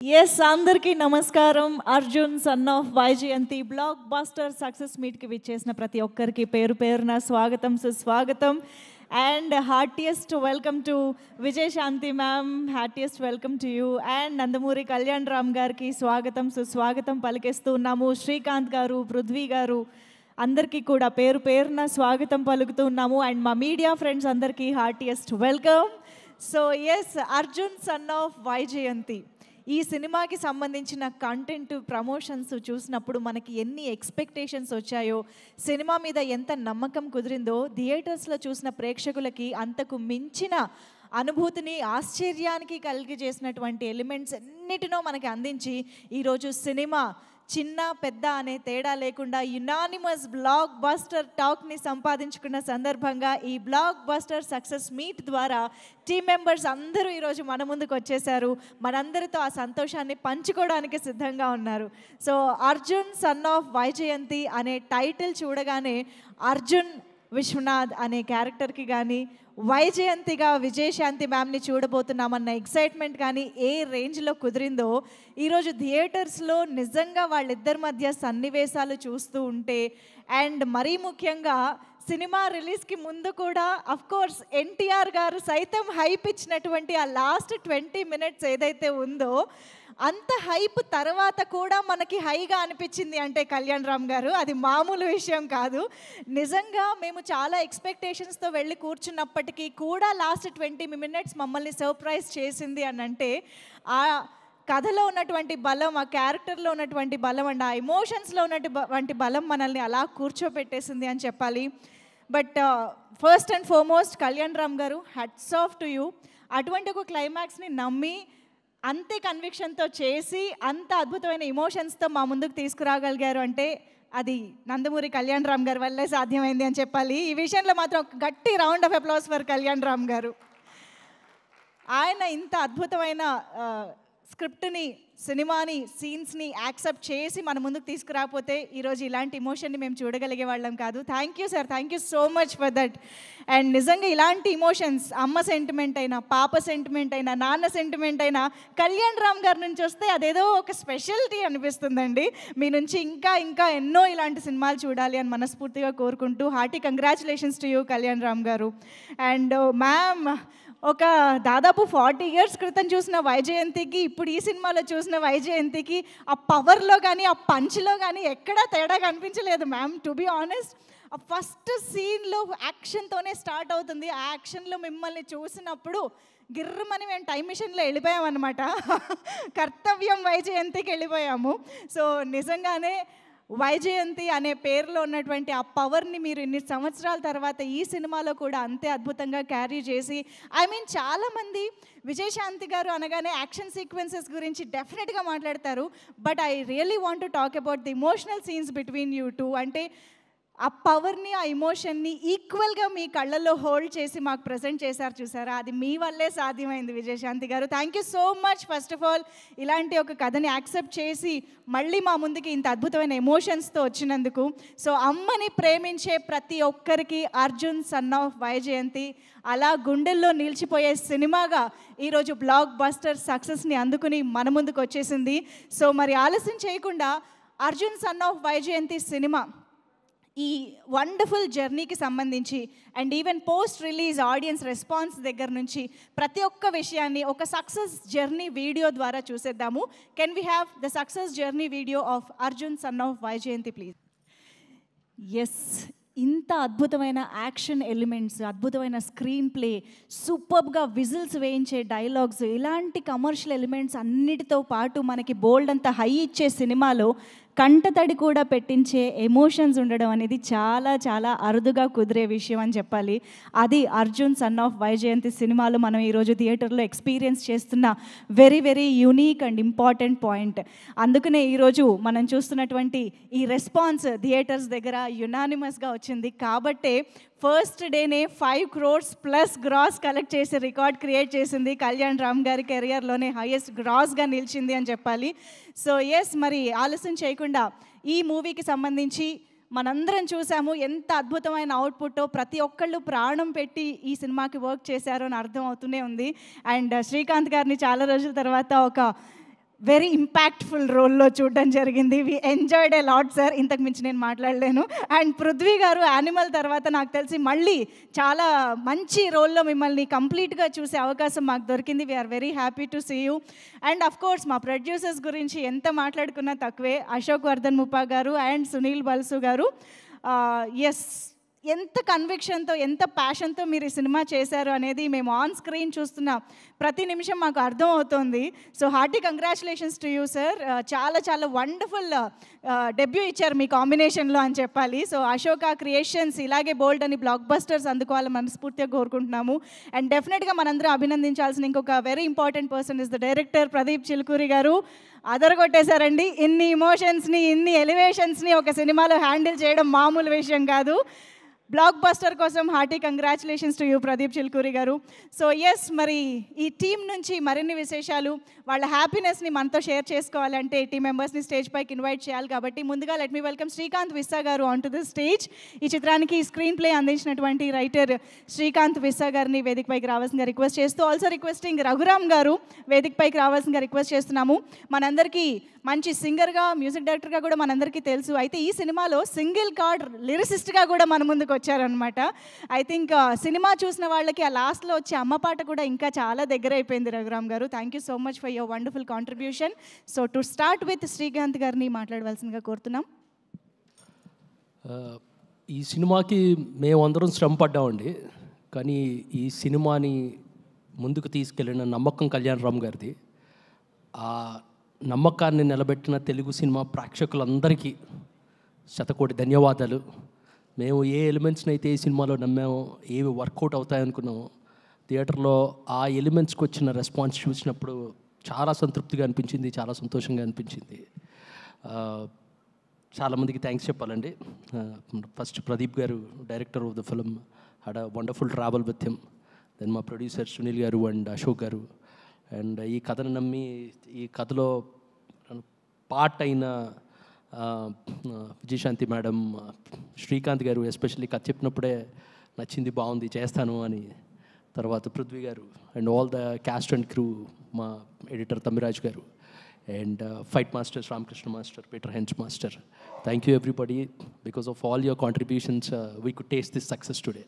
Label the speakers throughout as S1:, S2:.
S1: Yes అందరికీ నమస్కారం. Arjun son of Vyjayanthi blockbuster success మీట్కి విచ్చేసిన ప్రతి ఒక్కరికి పేరు పేరున స్వాగతం, సుస్వాగతం. And heartiest welcome to Vijayashanti ma'am, heartiest welcome to you. And Nandamuri Kalyan Ram గారికి స్వాగతం, సుస్వాగతం పలికేస్తూ ఉన్నాము. శ్రీకాంత్ గారు, పృథ్వీ గారు అందరికీ కూడా పేరు పేరున స్వాగతం పలుకుతూ ఉన్నాము. అండ్ మా మీడియా ఫ్రెండ్స్ అందరికీ heartiest welcome. So yes, Arjun son of Vyjayanthi ఈ సినిమాకి సంబంధించిన కంటెంట్, ప్రమోషన్స్ చూసినప్పుడు మనకి ఎన్ని ఎక్స్పెక్టేషన్స్ వచ్చాయో, సినిమా మీద ఎంత నమ్మకం కుదిరిందో, థియేటర్స్లో చూసిన ప్రేక్షకులకి అంతకు మించిన అనుభూతిని, ఆశ్చర్యానికి కలిగజేసినటువంటి ఎలిమెంట్స్ ఎన్నిటినో మనకి అందించి ఈరోజు సినిమా చిన్న పెద్ద అనే తేడా లేకుండా యునానిమస్ బ్లాక్ బస్టర్ టాక్ని సంపాదించుకున్న సందర్భంగా ఈ బ్లాక్ బస్టర్ సక్సెస్ మీట్ ద్వారా టీమ్ మెంబర్స్ అందరూ ఈరోజు మన ముందుకు వచ్చేసారు. మనందరితో ఆ సంతోషాన్ని పంచుకోవడానికి సిద్ధంగా ఉన్నారు. So Arjun son of Vyjayanthi అనే టైటిల్ చూడగానే అర్జున్ విశ్వనాథ్ అనే క్యారెక్టర్కి కానీ, వైజయంతిగా విజయశాంతి మ్యామ్ని చూడబోతున్నామన్న ఎక్సైట్మెంట్ కానీ ఏ రేంజ్లో కుదిరిందో ఈరోజు థియేటర్స్లో నిజంగా వాళ్ళిద్దరి మధ్య సన్నివేశాలు చూస్తూ ఉంటే, అండ్ మరీ ముఖ్యంగా సినిమా రిలీజ్కి ముందు కూడా అఫ్కోర్స్ ఎన్టీఆర్ గారు సైతం హైప్ ఇచ్చినటువంటి ఆ లాస్ట్ 20 minutes ఏదైతే ఉందో, అంత హైప్ తర్వాత కూడా మనకి హైగా అనిపించింది అంటే కళ్యాణ్ రామ్ గారు, అది మామూలు విషయం కాదు. నిజంగా మేము చాలా ఎక్స్పెక్టేషన్స్తో వెళ్ళి కూర్చున్నప్పటికీ కూడా లాస్ట్ 20 minutes మమ్మల్ని సర్ప్రైజ్ చేసింది అని అంటే, ఆ కథలో ఉన్నటువంటి బలం, ఆ క్యారెక్టర్లో ఉన్నటువంటి బలం అండ్ ఆ ఎమోషన్స్లో ఉన్నటువంటి బలం మనల్ని అలా కూర్చోపెట్టేసింది అని చెప్పాలి. But first and foremost Kalyan Ram గారు, హ్యాట్స్ ఆఫ్ టు యూ. అటువంటి ఒక క్లైమాక్స్ని నమ్మి అంతే కన్విక్షన్తో చేసి అంత అద్భుతమైన ఎమోషన్స్తో మా ముందుకు తీసుకురాగలిగారు అంటే అది నందమూరి కళ్యాణ్ రామ్ గారి వల్లే సాధ్యమైంది అని చెప్పాలి. ఈ విషయంలో మాత్రం ఒక గట్టి round of applause for Kalyan Ram గారు. ఆయన ఇంత అద్భుతమైన స్క్రిప్ట్ని, సినిమాని, సీన్స్ని యాక్సెప్ట్ చేసి మన ముందుకు తీసుకురాకపోతే ఈరోజు ఇలాంటి ఎమోషన్ని మేము చూడగలిగే వాళ్ళం కాదు. Thank you sir, thank you so much for that. And నిజంగా ఇలాంటి ఎమోషన్స్, అమ్మ సెంటిమెంట్ అయినా, పాప సెంటిమెంట్ అయినా, నాన్న సెంటిమెంట్ అయినా కళ్యాణ్ రామ్ గారి నుంచి వస్తే అదేదో ఒక స్పెషాలిటీ అనిపిస్తుందండి. మీ నుంచి ఇంకా ఇంకా ఎన్నో ఇలాంటి సినిమాలు చూడాలి అని మనస్ఫూర్తిగా కోరుకుంటూ hearty congratulations to you Kalyan Ram garu. And ma'am, ఒక దాదాపు 40 years క్రితం చూసిన వైజయంతికి ఇప్పుడు ఈ సినిమాలో చూసిన వైజయంతికి ఆ పవర్లో కానీ, ఆ పంచ్లో కానీ ఎక్కడా తేడా కనిపించలేదు మ్యామ్. టు బీ ఆనెస్ట్, ఆ ఫస్ట్ సీన్లో యాక్షన్తోనే స్టార్ట్ అవుతుంది. ఆ యాక్షన్లో మిమ్మల్ని చూసినప్పుడు గిర్రమని మేము టైం మిషన్లో వెళ్ళిపోయామన్నమాట. కర్తవ్యం వైజయంతికి వెళ్ళిపోయాము. సో నిజంగానే వైజయంతి అనే పేరులో ఉన్నటువంటి ఆ పవర్ని మీరు ఇన్ని సంవత్సరాల తర్వాత ఈ సినిమాలో కూడా అంతే అద్భుతంగా క్యారీ చేసి, చాలామంది విజయశాంతి గారు అనగానే యాక్షన్ సీక్వెన్సెస్ గురించి డెఫినెట్గా మాట్లాడతారు. But I really want to talk about the emotional scenes between you two. అంటే ఆ పవర్ని, ఆ ఎమోషన్ని ఈక్వల్గా మీ కళ్ళల్లో హోల్డ్ చేసి మాకు ప్రజెంట్ చేశారు చూసారా, అది మీ వల్లే సాధ్యమైంది విజయశాంతి గారు. Thank you so much first of all ఇలాంటి ఒక కథని యాక్సెప్ట్ చేసి మళ్ళీ మా ముందుకి ఇంత అద్భుతమైన ఎమోషన్స్తో వచ్చినందుకు. సో అమ్మని ప్రేమించే ప్రతి ఒక్కరికి అర్జున్ సన్ ఆఫ్ వైజయంతి అలా గుండెల్లో నిలిచిపోయే సినిమాగా ఈరోజు బ్లాక్ బస్టర్ సక్సెస్ని అందుకుని మన ముందుకు వచ్చేసింది. సో మరి ఆలస్యం చేయకుండా Arjun son of Vyjayanthi cinema ఈ వండర్ఫుల్ జర్నీకి సంబంధించి and even post release audience response దగ్గర నుంచి ప్రతి ఒక్క విషయాన్ని ఒక సక్సెస్ జర్నీ వీడియో ద్వారా చూసేద్దాము. Can we have the success journey video of Arjun son of Vyjayanthi please? Yes, ఇంత అద్భుతమైన యాక్షన్ ఎలిమెంట్స్, అద్భుతమైన స్క్రీన్ ప్లే, సూపర్గా విజిల్స్ వేయించే డైలాగ్స్, ఇలాంటి కమర్షియల్ ఎలిమెంట్స్ అన్నిటితో పాటు మనకి బోల్డ్ అంత హై ఇచ్చే సినిమాలో కంటతడి కూడా పెట్టించే ఎమోషన్స్ ఉండడం అనేది చాలా చాలా అరుదుగా కుదిరే విషయం అని చెప్పాలి. అది అర్జున్ సన్ ఆఫ్ వైజయంతి సినిమాలో మనం ఈరోజు థియేటర్లో ఎక్స్పీరియన్స్ చేస్తున్న very very unique and important point. అందుకనే ఈరోజు మనం చూస్తున్నటువంటి ఈ రెస్పాన్స్ థియేటర్స్ దగ్గర యునానిమస్గా వచ్చింది. కాబట్టే ఫస్ట్ డేనే 5 crores ప్లస్ గ్రాస్ కలెక్ట్ చేసి రికార్డ్ క్రియేట్ చేసింది. కళ్యాణ్ రామ్ గారి కెరియర్లోనే హైయెస్ట్ గ్రాస్గా నిలిచింది అని చెప్పాలి. సో ఎస్, మరి ఆలస్యం చేయకుండా ఈ మూవీకి సంబంధించి మనందరం చూసాము ఎంత అద్భుతమైన అవుట్పుట్టో. ప్రతి ఒక్కళ్ళు ప్రాణం పెట్టి ఈ సినిమాకి వర్క్ చేశారో అని అర్థం అవుతూనే ఉంది. అండ్ శ్రీకాంత్ గారిని చాలా రోజుల తర్వాత ఒక వెరీ ఇంపాక్ట్ఫుల్ రోల్లో చూడడం జరిగింది. We enjoyed a lot sir. ఇంతకు మించి నేను మాట్లాడలేను. అండ్ పృథ్వీ గారు యానిమల్ తర్వాత నాకు తెలిసి మళ్ళీ చాలా మంచి రోల్లో మిమ్మల్ని కంప్లీట్గా చూసే అవకాశం మాకు దొరికింది. We are very happy to see you. And of course మా ప్రొడ్యూసర్స్ గురించి ఎంత మాట్లాడుకున్నా తక్కువే. అశోక్ వర్ధన్ ముప్పా గారు అండ్ సునీల్ బల్సు గారు. ఎస్, ఎంత కన్విక్షన్తో ఎంత ప్యాషన్తో మీరు ఈ సినిమా చేశారు అనేది మేము ఆన్ స్క్రీన్ చూస్తున్న ప్రతి నిమిషం మాకు అర్థం అవుతుంది. So hearty congratulations to you sir. చాలా చాలా వండర్ఫుల్ డెబ్యూ ఇచ్చారు మీ కాంబినేషన్లో అని చెప్పాలి. సో అశోక క్రియేషన్స్ ఇలాగే బోల్డ్ అని బ్లాక్ బస్టర్స్ అందుకోవాలని మనస్ఫూర్తిగా కోరుకుంటున్నాము. అండ్ డెఫినెట్గా మనందరం అభినందించాల్సిన ఇంకొక very important person is the director Pradeep Chilukuri గారు. అదరగొట్టేశారండి. ఇన్ని ఇమోషన్స్ని ఇన్ని ఎలివేషన్స్ని ఒక సినిమాలో హ్యాండిల్ చేయడం మామూలు విషయం కాదు. బ్లాక్ బస్టర్ కోసం hearty congratulations to you Pradeep Chilukuri garu. So yes, మరి ఈ టీం నుంచి మరిన్ని విశేషాలు వాళ్ళ హ్యాపీనెస్ని మనతో షేర్ చేసుకోవాలంటే టీం మెంబర్స్ని స్టేజ్ పైకి ఇన్వైట్ చేయాలి. కాబట్టి ముందుగా లెట్ మీ వెల్కమ్ శ్రీకాంత్ విస్సా గారు ఆన్ టు ది స్టేజ్. ఈ చిత్రానికి స్క్రీన్ ప్లే అందించినటువంటి రైటర్ శ్రీకాంత్ విస్సా గారిని వేదిక పైకి రావాల్సిందిగా రిక్వెస్ట్ చేస్తూ, ఆల్సో రిక్వెస్టింగ్ రఘురామ్ గారు వేదిక పైకి రావాల్సిందిగా రిక్వెస్ట్ చేస్తున్నాము. మనందరికీ మంచి సింగర్గా మ్యూజిక్ డైరెక్టర్గా కూడా మనందరికీ తెలుసు. అయితే ఈ సినిమాలో సింగిల్ కార్డ్ లిరిసిస్ట్గా కూడా మన ముందుకు వచ్చారనమాట. ఐ థింక్ సినిమా చూసిన వాళ్ళకి ఆ లాస్ట్లో వచ్చే అమ్మ పాట కూడా ఇంకా చాలా దగ్గర అయిపోయింది. రఘురామ్ గారు, thank you so much for your wonderful contribution. So to start with Srikanth గారిని మాట్లాడవలసిందిగా కోరుతున్నాం.
S2: ఈ సినిమాకి మేమందరం శ్రమ పడ్డామండి. కానీ ఈ సినిమాని ముందుకు తీసుకెళ్ళిన నమ్మకం కళ్యాణరామ్ గారిది. ఆ నమ్మకాన్ని నిలబెట్టిన తెలుగు సినిమా ప్రేక్షకులందరికీ శతకోటి ధన్యవాదాలు. మేము ఏ ఎలిమెంట్స్ని అయితే ఈ సినిమాలో నమ్మామో, ఏవి వర్కౌట్ అవుతాయనుకున్నామో, థియేటర్లో ఆ ఎలిమెంట్స్కి వచ్చిన రెస్పాన్స్ చూసినప్పుడు చాలా సంతృప్తిగా అనిపించింది, చాలా సంతోషంగా అనిపించింది. చాలామందికి థ్యాంక్స్ చెప్పాలండి. ఫస్ట్ ప్రదీప్ గారు, director of the film, had a wonderful travel with him. Then మా ప్రొడ్యూసర్ సునీల్ గారు అండ్ అశోక్ గారు. అండ్ ఈ కథను నమ్మి ఈ కథలో పార్ట్ అయిన విజయశాంతి మేడం, శ్రీకాంత్ గారు ఎస్పెషల్లీ కథ చెప్పినప్పుడే నచ్చింది, బాగుంది, చేస్తాను అని. తర్వాత పృథ్వీ గారు and all the cast and crew, మా ఎడిటర్ తమ్మిరాజ్ గారు and fight masters Ramakrishna master, Peter hence master. Thank you everybody. Because of all your contributions we could taste this success today.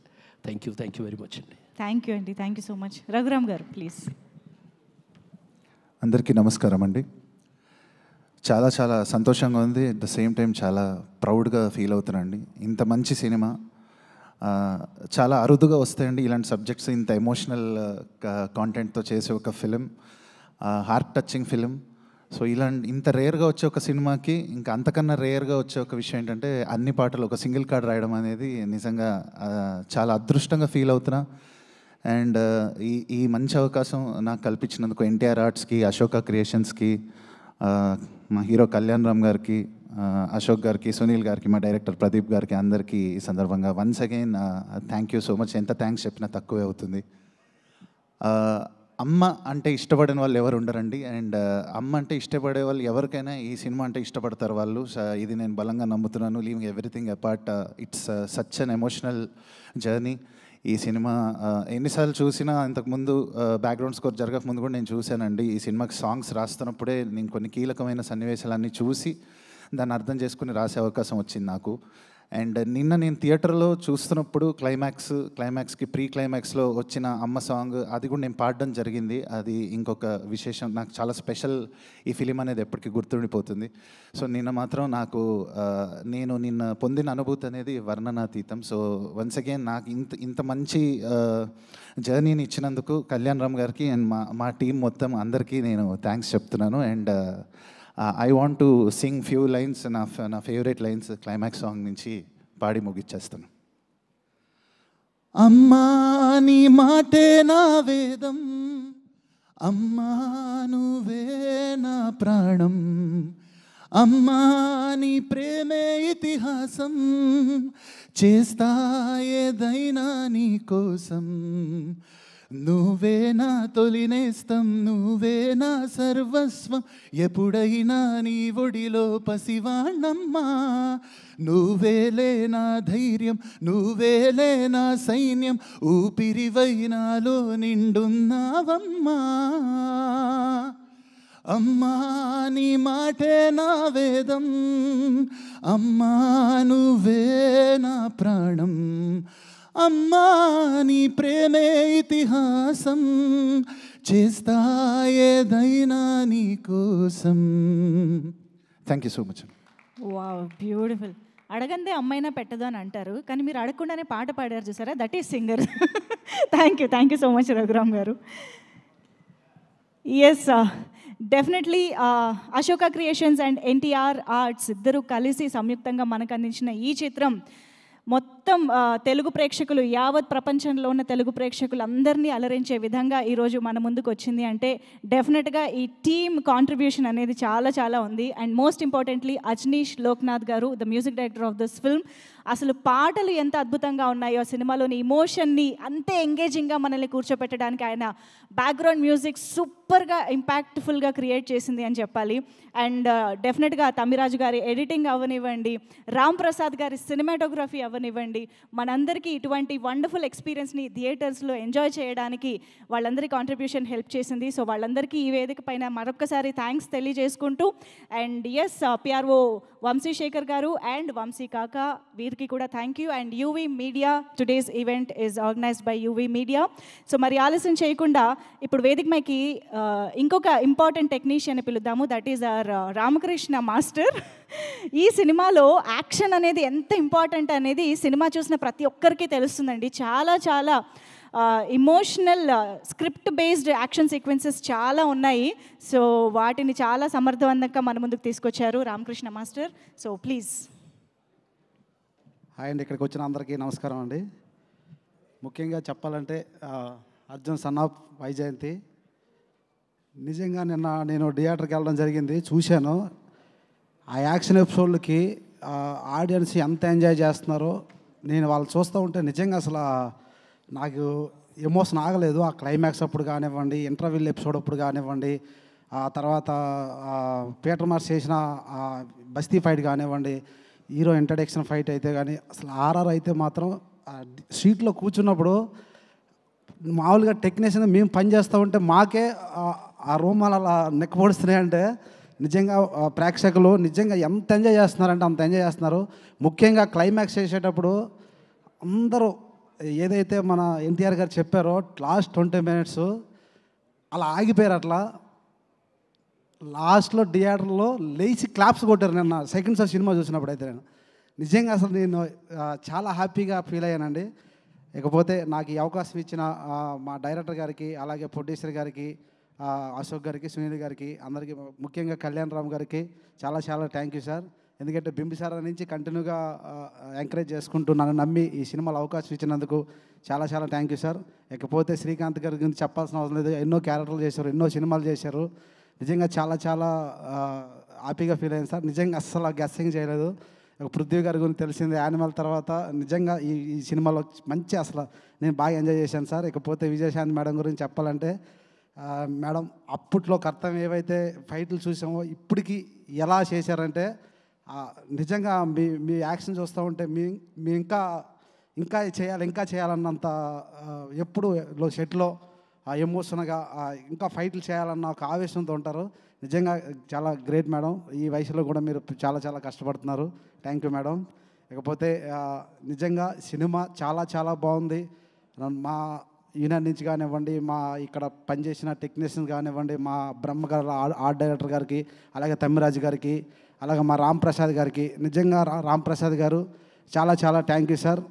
S2: Thank you very much అండి.
S1: Thank you అండి, thank you so much. Raghuram గారు please.
S3: అందరికీ నమస్కారం అండి. చాలా చాలా సంతోషంగా ఉంది, అట్ ద సేమ్ టైం చాలా ప్రౌడ్గా ఫీల్ అవుతున్నానండి. ఇంత మంచి సినిమా చాలా అరుదుగా వస్తాయండి ఇలాంటి సబ్జెక్ట్స్, ఇంత ఎమోషనల్ కాంటెంట్తో చేసే ఒక film, heart touching film. So ఇంత రేర్గా వచ్చే ఒక సినిమాకి ఇంకా అంతకన్నా రేర్గా వచ్చే ఒక విషయం ఏంటంటే అన్ని పాటలు ఒక సింగిల్ కార్డ్ రాయడం అనేది నిజంగా చాలా అదృష్టంగా ఫీల్ అవుతున్నా. అండ్ ఈ మంచి అవకాశం నాకు కల్పించినందుకు ఎన్టీఆర్ ఆర్ట్స్కి, అశోక క్రియేషన్స్కి, మా హీరో కళ్యాణరామ్ గారికి, అశోక్ గారికి, సునీల్ గారికి, మా డైరెక్టర్ ప్రదీప్ గారికి, అందరికీ ఈ సందర్భంగా once again thank you so much. ఎంత థ్యాంక్స్ చెప్పినా తక్కువే అవుతుంది. అమ్మ అంటే ఇష్టపడిన వాళ్ళు ఎవరు ఉండరండి. అండ్ అమ్మ అంటే ఇష్టపడే వాళ్ళు ఎవరికైనా ఈ సినిమా అంటే ఇష్టపడతారు వాళ్ళు. ఇది నేను బలంగా నమ్ముతున్నాను. Leaving everything apart, it's such an emotional journey. ఈ సినిమా ఎన్నిసార్లు చూసినా, ఇంతకుముందు బ్యాక్గ్రౌండ్ స్కోర్ జరగకముందు కూడా నేను చూశానండి. ఈ సినిమాకి సాంగ్స్ రాస్తున్నప్పుడే నేను కొన్ని కీలకమైన సన్నివేశాలన్నీ చూసి దాన్ని అర్థం చేసుకుని రాసే అవకాశం వచ్చింది నాకు. అండ్ నిన్న నేను థియేటర్లో చూస్తున్నప్పుడు క్లైమాక్స్కి ప్రీ క్లైమాక్స్లో వచ్చిన అమ్మ సాంగ్, అది కూడా నేను పాడడం జరిగింది. అది ఇంకొక విశేషం, నాకు చాలా స్పెషల్. ఈ ఫిలిం అనేది ఎప్పటికీ గుర్తుండిపోతుంది. సో నిన్న మాత్రం నాకు నేను నిన్న పొందిన అనుభూతి అనేది వర్ణనాతీతం. సో వన్స్ అగైన్ నాకు ఇంత మంచి జర్నీని ఇచ్చినందుకు కళ్యాణరామ్ గారికి అండ్ మా టీం మొత్తం అందరికీ నేను థ్యాంక్స్ చెప్తున్నాను. And I want to sing few lines, నా ఫేవరెట్ లైన్స్ క్లైమాక్స్ సాంగ్ నుంచి పాడి ముగిచ్చేస్తాను. అమ్మా నీ మాటే నా వేదం, అమ్మా నువ్వే నా ప్రాణం, అమ్మా నీ ప్రేమే ఇతిహాసం, చేస్తా ఏదైనా నీ కోసం, నువ్వే నా తొలినేస్తం, నువ్వే నా సర్వస్వం, ఎప్పుడైనా నీ ఒడిలో పసివాణమ్మా, నువ్వేలే నా ధైర్యం, నువ్వేలే నా సైన్యం, ఊపిరివై నాలో నిండున్నావమ్మా. అమ్మా నీ మాటే నా వేదం, అమ్మా నువ్వే నా ప్రాణం, అమ్మా నీ ప్రేమే ఇతిహాసం, చేస్తా ఏదైనా నీ కోసం. Thank you so much.
S1: Wow, beautiful. అడగందే అమ్మైనా పెట్టదు అని అంటారు, కానీ మీరు అడగకుండానే పాట పాడారు చూసారా, that is singer. Thank you so much Raghuram garu. Yes, definitely Ashoka creations and NTR arts ఇద్దరు కలిసి సంయుక్తంగా మనకు అందించిన ఈ చిత్రం మొత్తం తెలుగు ప్రేక్షకులు, యావత్ ప్రపంచంలో ఉన్న తెలుగు ప్రేక్షకులు అందరినీ అలరించే విధంగా ఈరోజు మన ముందుకు వచ్చింది అంటే డెఫినెట్గా ఈ టీమ్ కాంట్రిబ్యూషన్ అనేది చాలా చాలా ఉంది. And most importantly Ajaneesh Loknath garu, the music director of this film. అసలు పాటలు ఎంత అద్భుతంగా ఉన్నాయో, సినిమాలోని ఇమోషన్ని అంతే ఎంగేజింగ్గా మనల్ని కూర్చోపెట్టడానికి ఆయన బ్యాక్గ్రౌండ్ మ్యూజిక్ సూపర్గా ఇంపాక్ట్ఫుల్గా క్రియేట్ చేసింది అని చెప్పాలి. అండ్ డెఫినెట్గా తమిరాజు గారి ఎడిటింగ్ అవ్వనివ్వండి, రామ్ ప్రసాద్ గారి సినిమాటోగ్రఫీ అవ్వనివ్వండి, మనందరికీ ఇటువంటి వండర్ఫుల్ ఎక్స్పీరియన్స్ని థియేటర్స్లో ఎంజాయ్ చేయడానికి వాళ్ళందరి కాంట్రిబ్యూషన్ హెల్ప్ చేసింది. సో వాళ్ళందరికీ ఈ వేదిక పైన మరొక్కసారి థ్యాంక్స్ తెలియజేసుకుంటూ, అండ్ ఎస్ పిఆర్ఓ వంశీశేఖర్ గారు అండ్ వంశీ కాకా, వీరికి కూడా thank you. And UV media, today's event is organised by UV media. So మరి ఆలస్యం చేయకుండా ఇప్పుడు వేదిక మైకి ఇంకొక ఇంపార్టెంట్ టెక్నీషియన్ పిలుద్దాము, that is our Ramakrishna master. ఈ సినిమాలో యాక్షన్ అనేది ఎంత ఇంపార్టెంట్ అనేది సినిమా చూసిన ప్రతి ఒక్కరికి తెలుస్తుందండి. చాలా చాలా emotional script based action sequences చాలా ఉన్నాయి. సో వాటిని చాలా సమర్థవంతంగా మన ముందుకు తీసుకొచ్చారు Ramakrishna master. So please.
S4: Hi అండి, ఇక్కడికి వచ్చిన అందరికీ నమస్కారం అండి. ముఖ్యంగా చెప్పాలంటే అర్జున్ సన్ ఆఫ్ వైజయంతి, నిజంగా నిన్న నేను థియేటర్కి వెళ్ళడం జరిగింది, చూశాను. ఆ యాక్షన్ ఎపిసోడ్లకి ఆడియన్స్ ఎంత ఎంజాయ్ చేస్తున్నారో నేను వాళ్ళు చూస్తూ ఉంటే నిజంగా అసలు నాకు ఎమోషన్ ఆగలేదు. ఆ క్లైమాక్స్ అప్పుడు కానివ్వండి, ఇంటర్వ్యూల్ ఎపిసోడ్ అప్పుడు కానివ్వండి, ఆ తర్వాత పీటర్ మార్స్ చేసిన బస్తీ ఫైట్ కానివ్వండి, హీరో ఇంట్రడక్షన్ ఫైట్ అయితే కానీ, అసలు ఆర్ఆర్ అయితే మాత్రం సీట్లో కూర్చున్నప్పుడు మామూలుగా టెక్నీషియన్ మేము పని చేస్తూ ఉంటే మాకే ఆ రూమాలు అలా నెక్కపొడుస్తున్నాయంటే నిజంగా ప్రేక్షకులు నిజంగా ఎంత ఎంజాయ్ చేస్తున్నారంటే అంత ఎంజాయ్ చేస్తున్నారు. ముఖ్యంగా క్లైమాక్స్ చేసేటప్పుడు అందరూ ఏదైతే మన ఎన్టీఆర్ గారు చెప్పారో లాస్ట్ 20 minutes అలా ఆగిపోయారు. అట్లా లాస్ట్లో థియేటర్లో లేచి క్లాప్స్ కొట్టారు నిన్న సెకండ్ షో సినిమా చూసినప్పుడు. అయితే నేను నిజంగా అసలు నేను చాలా హ్యాపీగా ఫీల్ అయ్యానండి. ఇకపోతే నాకు ఈ అవకాశం ఇచ్చిన మా డైరెక్టర్ గారికి, అలాగే ప్రొడ్యూసర్ గారికి, అశోక్ గారికి, సునీల్ గారికి, అందరికీ, ముఖ్యంగా కళ్యాణ్ రామ్ గారికి చాలా చాలా థ్యాంక్ యూ సార్. ఎందుకంటే బింబిసార నుంచి కంటిన్యూగా ఎంకరేజ్ చేసుకుంటూ నన్ను నమ్మి ఈ సినిమాలో అవకాశం ఇచ్చినందుకు చాలా చాలా థ్యాంక్ యూ సార్. ఇకపోతే శ్రీకాంత్ గారి గురించి చెప్పాల్సిన అవసరం లేదు, ఎన్నో క్యారెక్టర్లు చేశారు, ఎన్నో సినిమాలు చేశారు. నిజంగా చాలా చాలా హ్యాపీగా ఫీల్ అయ్యింది సార్. నిజంగా అస్సలు గెస్సింగ్ చేయలేదు. పృథ్వీ గారి గురించి తెలిసింది యానిమల్ తర్వాత. నిజంగా ఈ సినిమాలో మంచి అసలు నేను బాగా ఎంజాయ్ చేశాను సార్. ఇకపోతే విజయశాంతి మేడం గురించి చెప్పాలంటే, మేడం అప్పట్లో కర్తవ్యం ఏవైతే ఫైట్లు చూసామో ఇప్పటికీ ఎలా చేశారంటే నిజంగా మీ యాక్షన్ చూస్తూ ఉంటే మీ ఇంకా చేయాలన్నంత ఎప్పుడు సెట్లో ఎమోషన్గా ఇంకా ఫైట్లు చేయాలన్న ఒక ఆవేశంతో ఉంటారు. నిజంగా చాలా గ్రేట్ మేడం. ఈ వయసులో కూడా మీరు చాలా చాలా కష్టపడుతున్నారు. Thank you madam. ఇకపోతే నిజంగా సినిమా చాలా చాలా బాగుంది. మా యూనియన్ నుంచి కానివ్వండి, మా ఇక్కడ పనిచేసిన టెక్నీషియన్స్ కానివ్వండి, మా బ్రహ్మ గారు ఆర్ట్ డైరెక్టర్ గారికి, అలాగే తమ్మిరాజు గారికి, అలాగే మా రామ్ ప్రసాద్ గారికి, నిజంగా రామ్ ప్రసాద్ గారు చాలా చాలా థ్యాంక్ యూ సార్.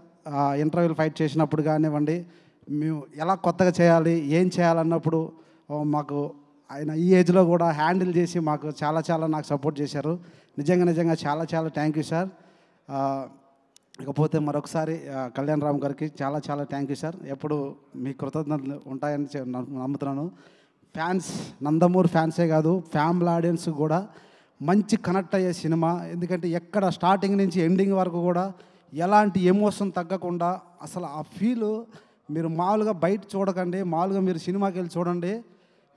S4: ఇంటర్వ్యూలు ఫైట్ చేసినప్పుడు కానివ్వండి, మేము ఎలా కొత్తగా చేయాలి, ఏం చేయాలన్నప్పుడు మాకు ఆయన ఈ ఏజ్లో కూడా హ్యాండిల్ చేసి మాకు చాలా చాలా నాకు సపోర్ట్ చేశారు. నిజంగా చాలా చాలా థ్యాంక్ యూ సార్. ఇకపోతే మరొకసారి కళ్యాణ్ రామ్ గారికి చాలా చాలా థ్యాంక్ యూ సార్. ఎప్పుడు మీ కృతజ్ఞతలు ఉంటాయని నమ్ముతున్నాను. ఫ్యాన్స్, నందమూరి ఫ్యాన్సే కాదు, ఫ్యామిలీ ఆడియన్స్ కూడా మంచి కనెక్ట్ అయ్యే సినిమా. ఎందుకంటే ఎక్కడ స్టార్టింగ్ నుంచి ఎండింగ్ వరకు కూడా ఎలాంటి ఎమోషన్ తగ్గకుండా అసలు ఆ ఫీలు మీరు మామూలుగా బయట చూడకండి, మామూలుగా మీరు సినిమాకి వెళ్ళి చూడండి.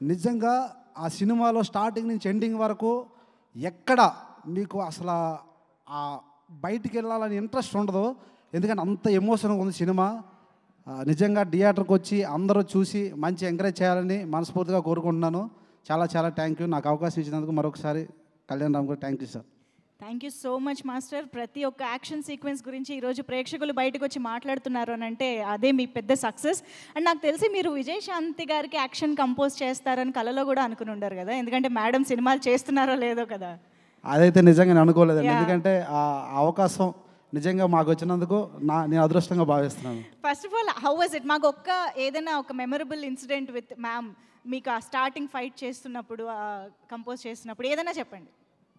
S4: నిజంగా ఆ సినిమాలో స్టార్టింగ్ నుంచి ఎండింగ్ వరకు ఎక్కడ మీకు అసలు ఆ బయటికి వెళ్ళాలని ఇంట్రెస్ట్ ఉండదు. ఎందుకంటే అంత ఎమోషన్గా ఉంది సినిమా. నిజంగా థియేటర్కి వచ్చి అందరూ చూసి మంచి ఎంకరేజ్ చేయాలని మనస్ఫూర్తిగా కోరుకుంటున్నాను. చాలా చాలా థ్యాంక్ యూ. నాకు అవకాశం ఇచ్చినందుకు మరొకసారి కళ్యాణ్ రామ్ గారు thank you sir.
S1: Thank you so much master. ప్రతి ఒక్క యాక్షన్ సీక్వెన్స్ గురించి ఈరోజు ప్రేక్షకులు బయటకు వచ్చి మాట్లాడుతున్నారు అని అంటే అదే మీ పెద్ద సక్సెస్. అండ్ నాకు తెలిసి మీరు విజయశాంతి గారికి యాక్షన్ కంపోజ్ చేస్తారని కలలో కూడా అనుకుని ఉండరు కదా, ఎందుకంటే మేడం సినిమాలు చేస్తున్నారో లేదో కదా.
S4: అదైతే నిజంగా నేను అనుకోలేదండి, ఎందుకంటే ఆ అవకాశం నిజంగా మాకు వచ్చినందుకు నేను అదృష్టంగా భావిస్తున్నాను.
S1: First of all how was it? మాకు ఏదైనా ఒక మెమరబుల్ ఇన్సిడెంట్ విత్ మ్యామ్, మీకు ఆ స్టార్టింగ్ ఫైట్ చేస్తున్నప్పుడు, కంపోజ్ చేస్తున్నప్పుడు ఏదైనా చెప్పండి.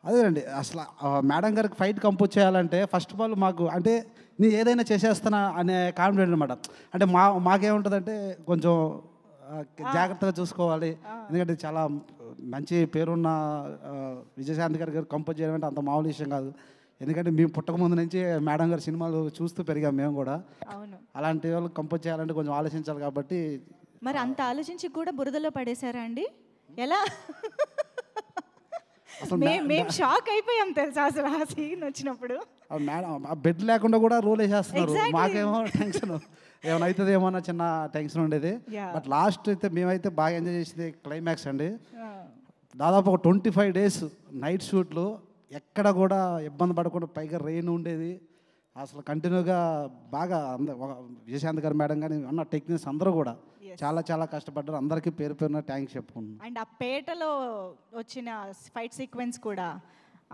S4: అదేనండి, అసలు మేడం గారికి ఫైట్ కంపోజ్ చేయాలంటే ఫస్ట్ ఆఫ్ ఆల్ మాకు అంటే నేను ఏదైనా చేసేస్తానా అనే కాన్ఫిడెంట్ అనమాట. అంటే మాకేముంటుందంటే కొంచెం జాగ్రత్తగా చూసుకోవాలి, ఎందుకంటే చాలా మంచి పేరున్న విజయశాంతి గారి కంపోజ్ చేయడం అంటే అంత మామూలు విషయం కాదు. ఎందుకంటే మేము పుట్టక ముందు నుంచి మేడం గారి సినిమాలు చూస్తూ పెరిగాం మేము కూడా.
S1: అవును, అలాంటి
S4: వాళ్ళు కంపోజ్ చేయాలంటే కొంచెం ఆలోచించాలి కాబట్టి.
S1: మరి అంత ఆలోచించి కూడా బురదలో పడేశారా అండి? ఎలా? మేము షాక్ అయిపోయాం తెలుసా అసలు ఆ సీన్ వచ్చినప్పుడు.
S4: మేడం ఆ బెడ్ లేకుండా కూడా రోల్ వేసేస్తున్నారు, మాకేమో టెన్షన్ ఏమైనా అవుతుంది ఏమో అన్న చిన్న టెన్షన్ ఉండేది. బట్ లాస్ట్ అయితే మేమైతే బాగా ఎంజాయ్ చేసేది క్లైమాక్స్ అండి. దాదాపు ఒక 25 days నైట్ షూట్లు, ఎక్కడ కూడా ఇబ్బంది పడకుండా, పైగా రెయిన్ ఉండేది అసలు కంటిన్యూగా. బాగా విజయశాంతి గారు మేడం కానీ ఉన్న టెక్నీషియన్స్ అందరూ కూడా చాలా చాలా కష్టపడ్డారు. అందరికీ పేరు పేరున థ్యాంక్స్ చెప్పుకున్నాను.
S1: అండ్ ఆ పేటలో వచ్చిన ఫైట్ సీక్వెన్స్ కూడా,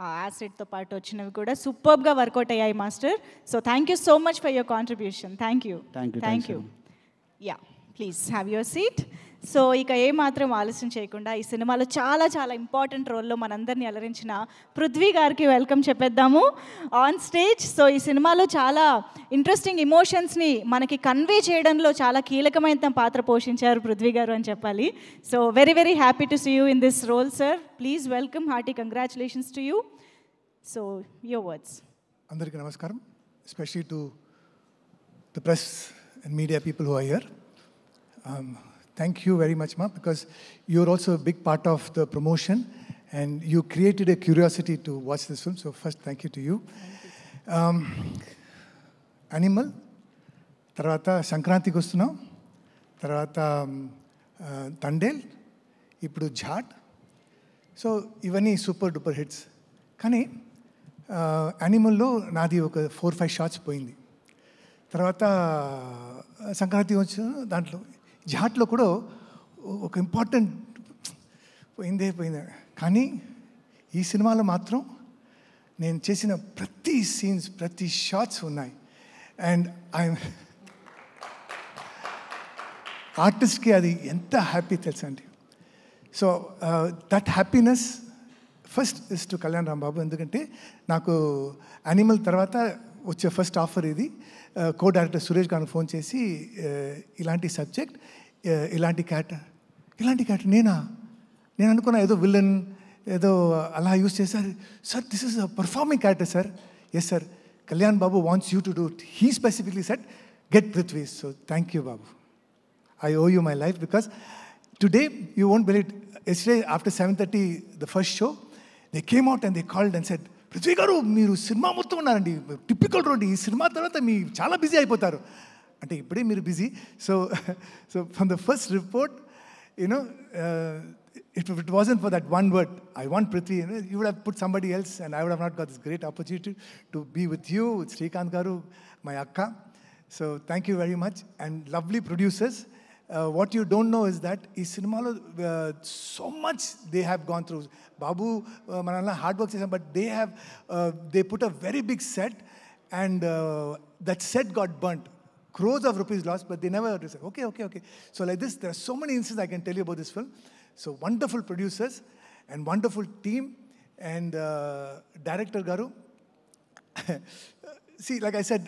S1: ఆ యాసిడ్తో పాటు వచ్చినవి కూడా సూపర్గా వర్కౌట్ అయ్యాయి master. So thank you so much for your contribution. Thank you. Yeah, please have your seat. So ఇక ఏమాత్రం ఆలస్యం చేయకుండా ఈ సినిమాలో చాలా చాలా ఇంపార్టెంట్ రోల్లో మనందరినీ అలరించిన పృథ్వీ గారికి వెల్కమ్ చెప్పేద్దాము ఆన్ స్టేజ్. సో ఈ సినిమాలో చాలా ఇంట్రెస్టింగ్ ఇమోషన్స్ని మనకి కన్వే చేయడంలో చాలా కీలకమైన పాత్ర పోషించారు పృథ్వీ గారు అని చెప్పాలి. So very very happy to see you in this role sir. Please welcome, hearty congratulations to you. So your words.
S5: అందరికీ నమస్కారం, especially to the press and media people who are here. Thank you very much, Ma, because you're also a big part of the promotion and you created a curiosity to watch this film. So first, thank you to you. Animal, tarvata Sankranti kostunam, tarvata Tandel, ippudu Jhat. So ivanni super duper hits. Kani Animal lo nadi oka 4-5 shots poyindi. Tarvata Sankranti vachina dantlo జాట్లో కూడా ఒక important పోయిందే. కానీ ఈ సినిమాలో మాత్రం నేను చేసిన ప్రతి సీన్స్, ప్రతి షాట్స్ ఉన్నాయి. అండ్ ఆర్టిస్ట్కి అది ఎంత హ్యాపీ తెలుసండి. So that happiness first is to Kalyan Ram babu, ఎందుకంటే నాకు యానిమల్ తర్వాత వచ్చే ఫస్ట్ ఆఫర్ ఇది. కో డైరెక్టర్ సురేష్ గారికి ఫోన్ చేసి ఇలాంటి సబ్జెక్ట్, ఇలాంటి క్యారెక్టర్ నేను అనుకున్నా ఏదో విలన్ ఏదో అలా యూజ్ చేశారు. Sir this is a performing character sir. Yes sir, Kalyan Babu wants you to do it. He specifically said get Prithvi. So thank you Babu, I owe you my life because today you won't believe. Yesterday after 7:30 the first show they came out and they called and said, Prithvi గారు మీరు cinema మొత్తం ఉన్నారండి, typical road, ఈ cinema తర్వాత మీ చాలా busy అయిపోతారు అంటే ఇప్పుడే మీరు busy. So from the first report you know if it wasn't for that one word, I want Prithvi, you would have put somebody else and I would have not got this great opportunity to be with you, with Srikanth Garu, my akka. So thank you very much. And lovely producers. What you don't know is that in cinema so much they have gone through. Babu manala hard work chesam, but they put a very big set and that set got burnt. Crores of rupees lost, but they never said okay. So like this, there are so many instances I can tell you about this film. So wonderful producers and wonderful team and director Garu. See, like I said,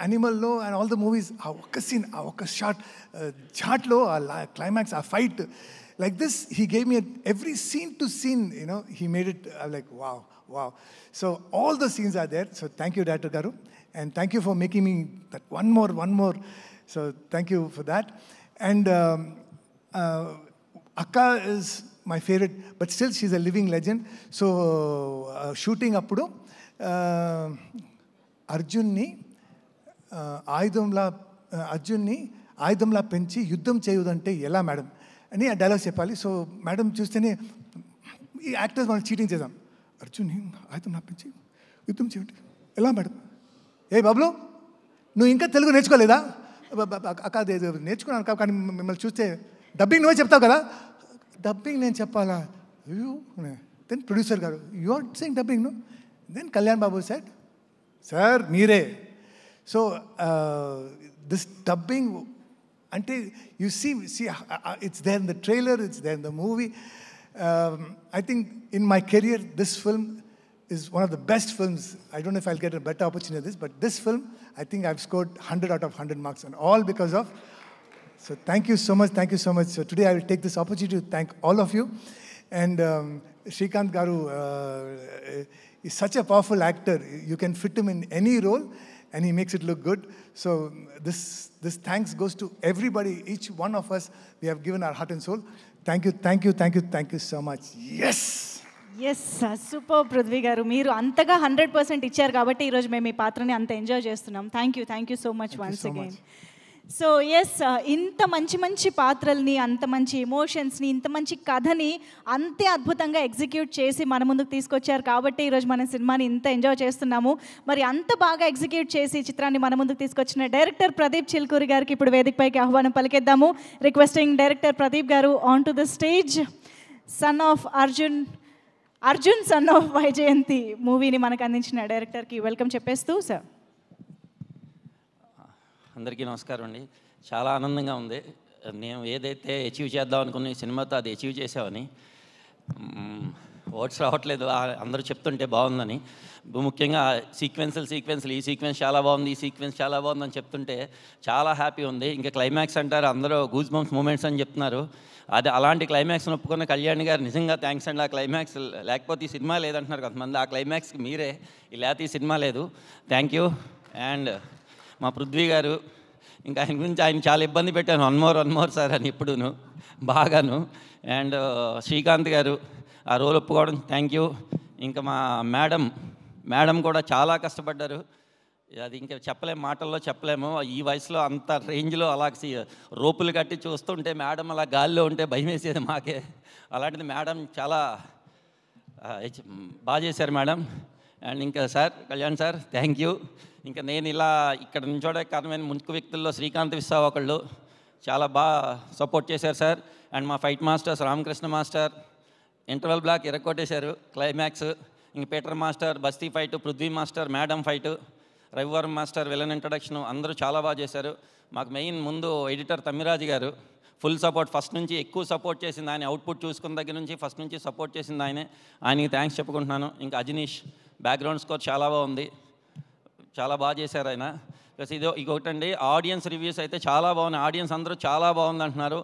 S5: Animal Lo and all the movies, a scene, a shot, chart lo, climax, a fight. Like this, he gave me every scene to scene, he made it, I'm like, wow. So all the scenes are there. So thank you, Director Garu. And thank you for making me that one more. So thank you for that. And Akka is my favorite, but still she's a living legend. So shooting appudu Arjunni ఆయుధంలా పెంచి యుద్ధం చేయొద్దంటే ఎలా madam? అని ఆ dialogues చెప్పాలి. So madam చూస్తేనే ఈ actors మనం cheating చేద్దాం. అర్జున్ అయితే నాపించి యుద్ధం చేయండి. ఎలా మేడం? ఏ బాబులు నువ్వు ఇంకా తెలుగు నేర్చుకోలేదా? కాదు నేర్చుకున్నాను కానీ మిమ్మల్ని చూస్తే డబ్బింగ్ నువ్వే చెప్తావు కదా. డబ్బింగ్ నేను చెప్పాలా? అయ్యో. దెన్ ప్రొడ్యూసర్ గారు you are saying dubbing no. Then Kalyan Babu said sir మీరే. సో దిస్ డబ్బింగ్ అంటే you see it's there in the trailer, it's there in the movie. I think in my career, this film is one of the best films. I don't know if I'll get a better opportunity at this, but this film, I think I've scored 100 out of 100 marks, and all because of. So thank you so much, thank you so much. So today I will take this opportunity to thank all of you. And Srikanth Garu is such a powerful actor. You can fit him in any role, and he makes it look good. So this thanks goes to everybody, each one of us. We have given our heart and soul. Thank you, thank you, thank you, thank you so much. Yes.
S1: Yes super Prithvi గారు, మీరు అంతగా 100% ఇచ్చారు కాబట్టి ఈరోజు మేము ఈ పాత్రని అంత ఎంజాయ్ చేస్తున్నాం. Thank you so much once again. So yes, ఇంత మంచి మంచి పాత్రల్ని, అంత మంచి ఎమోషన్స్ని, ఇంత మంచి కథని అంతే అద్భుతంగా ఎగ్జిక్యూట్ చేసి మన ముందుకు తీసుకొచ్చారు కాబట్టి ఈరోజు మన సినిమాని ఇంత ఎంజాయ్ చేస్తున్నాము. మరి అంత బాగా ఎగ్జిక్యూట్ చేసి చిత్రాన్ని మన ముందుకు తీసుకొచ్చిన డైరెక్టర్ ప్రదీప్ చిల్కూరి గారికి ఇప్పుడు వేదికపైకి ఆహ్వానం పలికేద్దాము. రిక్వెస్టింగ్ డైరెక్టర్ ప్రదీప్ గారు on to the stage. Son of Arjun son of Vyjayanthi మూవీని మనకు అందించిన డైరెక్టర్కి వెల్కమ్ చెప్పేస్తూ సార్.
S6: అందరికీ నమస్కారం అండి. చాలా ఆనందంగా ఉంది. నేను ఏదైతే అచీవ్ చేద్దాం అనుకున్న ఈ సినిమాతో అది అచీవ్ చేసామని. వర్డ్స్ రావట్లేదు అందరూ చెప్తుంటే బాగుందని. ముఖ్యంగా సీక్వెన్స్లు ఈ సీక్వెన్స్ చాలా బాగుంది, ఈ సీక్వెన్స్ చాలా బాగుందని చెప్తుంటే చాలా హ్యాపీ ఉంది. ఇంకా క్లైమాక్స్ అంటారు, అందరూ గూస్ బంప్స్ మూమెంట్స్ అని చెప్తున్నారు. అది అలాంటి క్లైమాక్స్ని ఒప్పుకున్న కళ్యాణ్ గారు నిజంగా థ్యాంక్స్ అండి. ఆ క్లైమాక్స్ లేకపోతే ఈ సినిమా లేదంటున్నారు కొంతమంది. ఆ క్లైమాక్స్కి మీరే, లేకపోతే ఈ సినిమా లేదు. Thank you. అండ్ మా పృథ్వీ గారు, ఇంకా ఆయన గురించి ఆయన చాలా ఇబ్బంది పెట్టాను, వన్ మోర్ సార్ అని ఎప్పుడూను బాగాను. అండ్ శ్రీకాంత్ గారు ఆ రోల్ ఒప్పుకోవడం థ్యాంక్ యూ. ఇంకా మా మేడం కూడా చాలా కష్టపడ్డారు. అది ఇంకా చెప్పలేము, మాటల్లో చెప్పలేము. ఈ వయసులో అంత రేంజ్లో అలా రోపులు కట్టి చూస్తుంటే మేడం అలా గాల్లో ఉంటే భయం వేసేది మాకే. అలాంటిది మేడం చాలా బాగా చేశారు మేడం. అండ్ ఇంకా sir Kalyan sir thank you. ఇంకా నేను ఇలా ఇక్కడ నుంచోడే కారణమైన ముఖ్య వ్యక్తుల్లో శ్రీకాంత్ విశ్వ ఒకళ్ళు చాలా బాగా సపోర్ట్ చేశారు సార్. అండ్ మా fight masters Ramakrishna master interval block ఎరగొట్టేశారు. క్లైమాక్స్ ఇంక పీటర్ మాస్టర్ బస్తీ fight, Prithvi master madam fight, Ravi Varma master villain introduction అందరూ చాలా బాగా చేశారు. మాకు మెయిన్ ముందు ఎడిటర్ తమ్మిరాజు గారు ఫుల్ సపోర్ట్, ఫస్ట్ నుంచి ఎక్కువ సపోర్ట్ చేసింది ఆయన. అవుట్పుట్ చూసుకున్న దగ్గర నుంచి ఫస్ట్ నుంచి సపోర్ట్ చేసింది ఆయనే. ఆయనకి థ్యాంక్స్ చెప్పుకుంటున్నాను. ఇంకా అజనీష్ బ్యాక్గ్రౌండ్ స్కోర్ చాలా బాగుంది, చాలా బాగా చేశారు ఆయన. ప్లస్ ఇంకొకటండి, ఆడియన్స్ రివ్యూస్ అయితే చాలా బాగున్నాయి. ఆడియన్స్ అందరూ చాలా బాగుంది అంటున్నారు.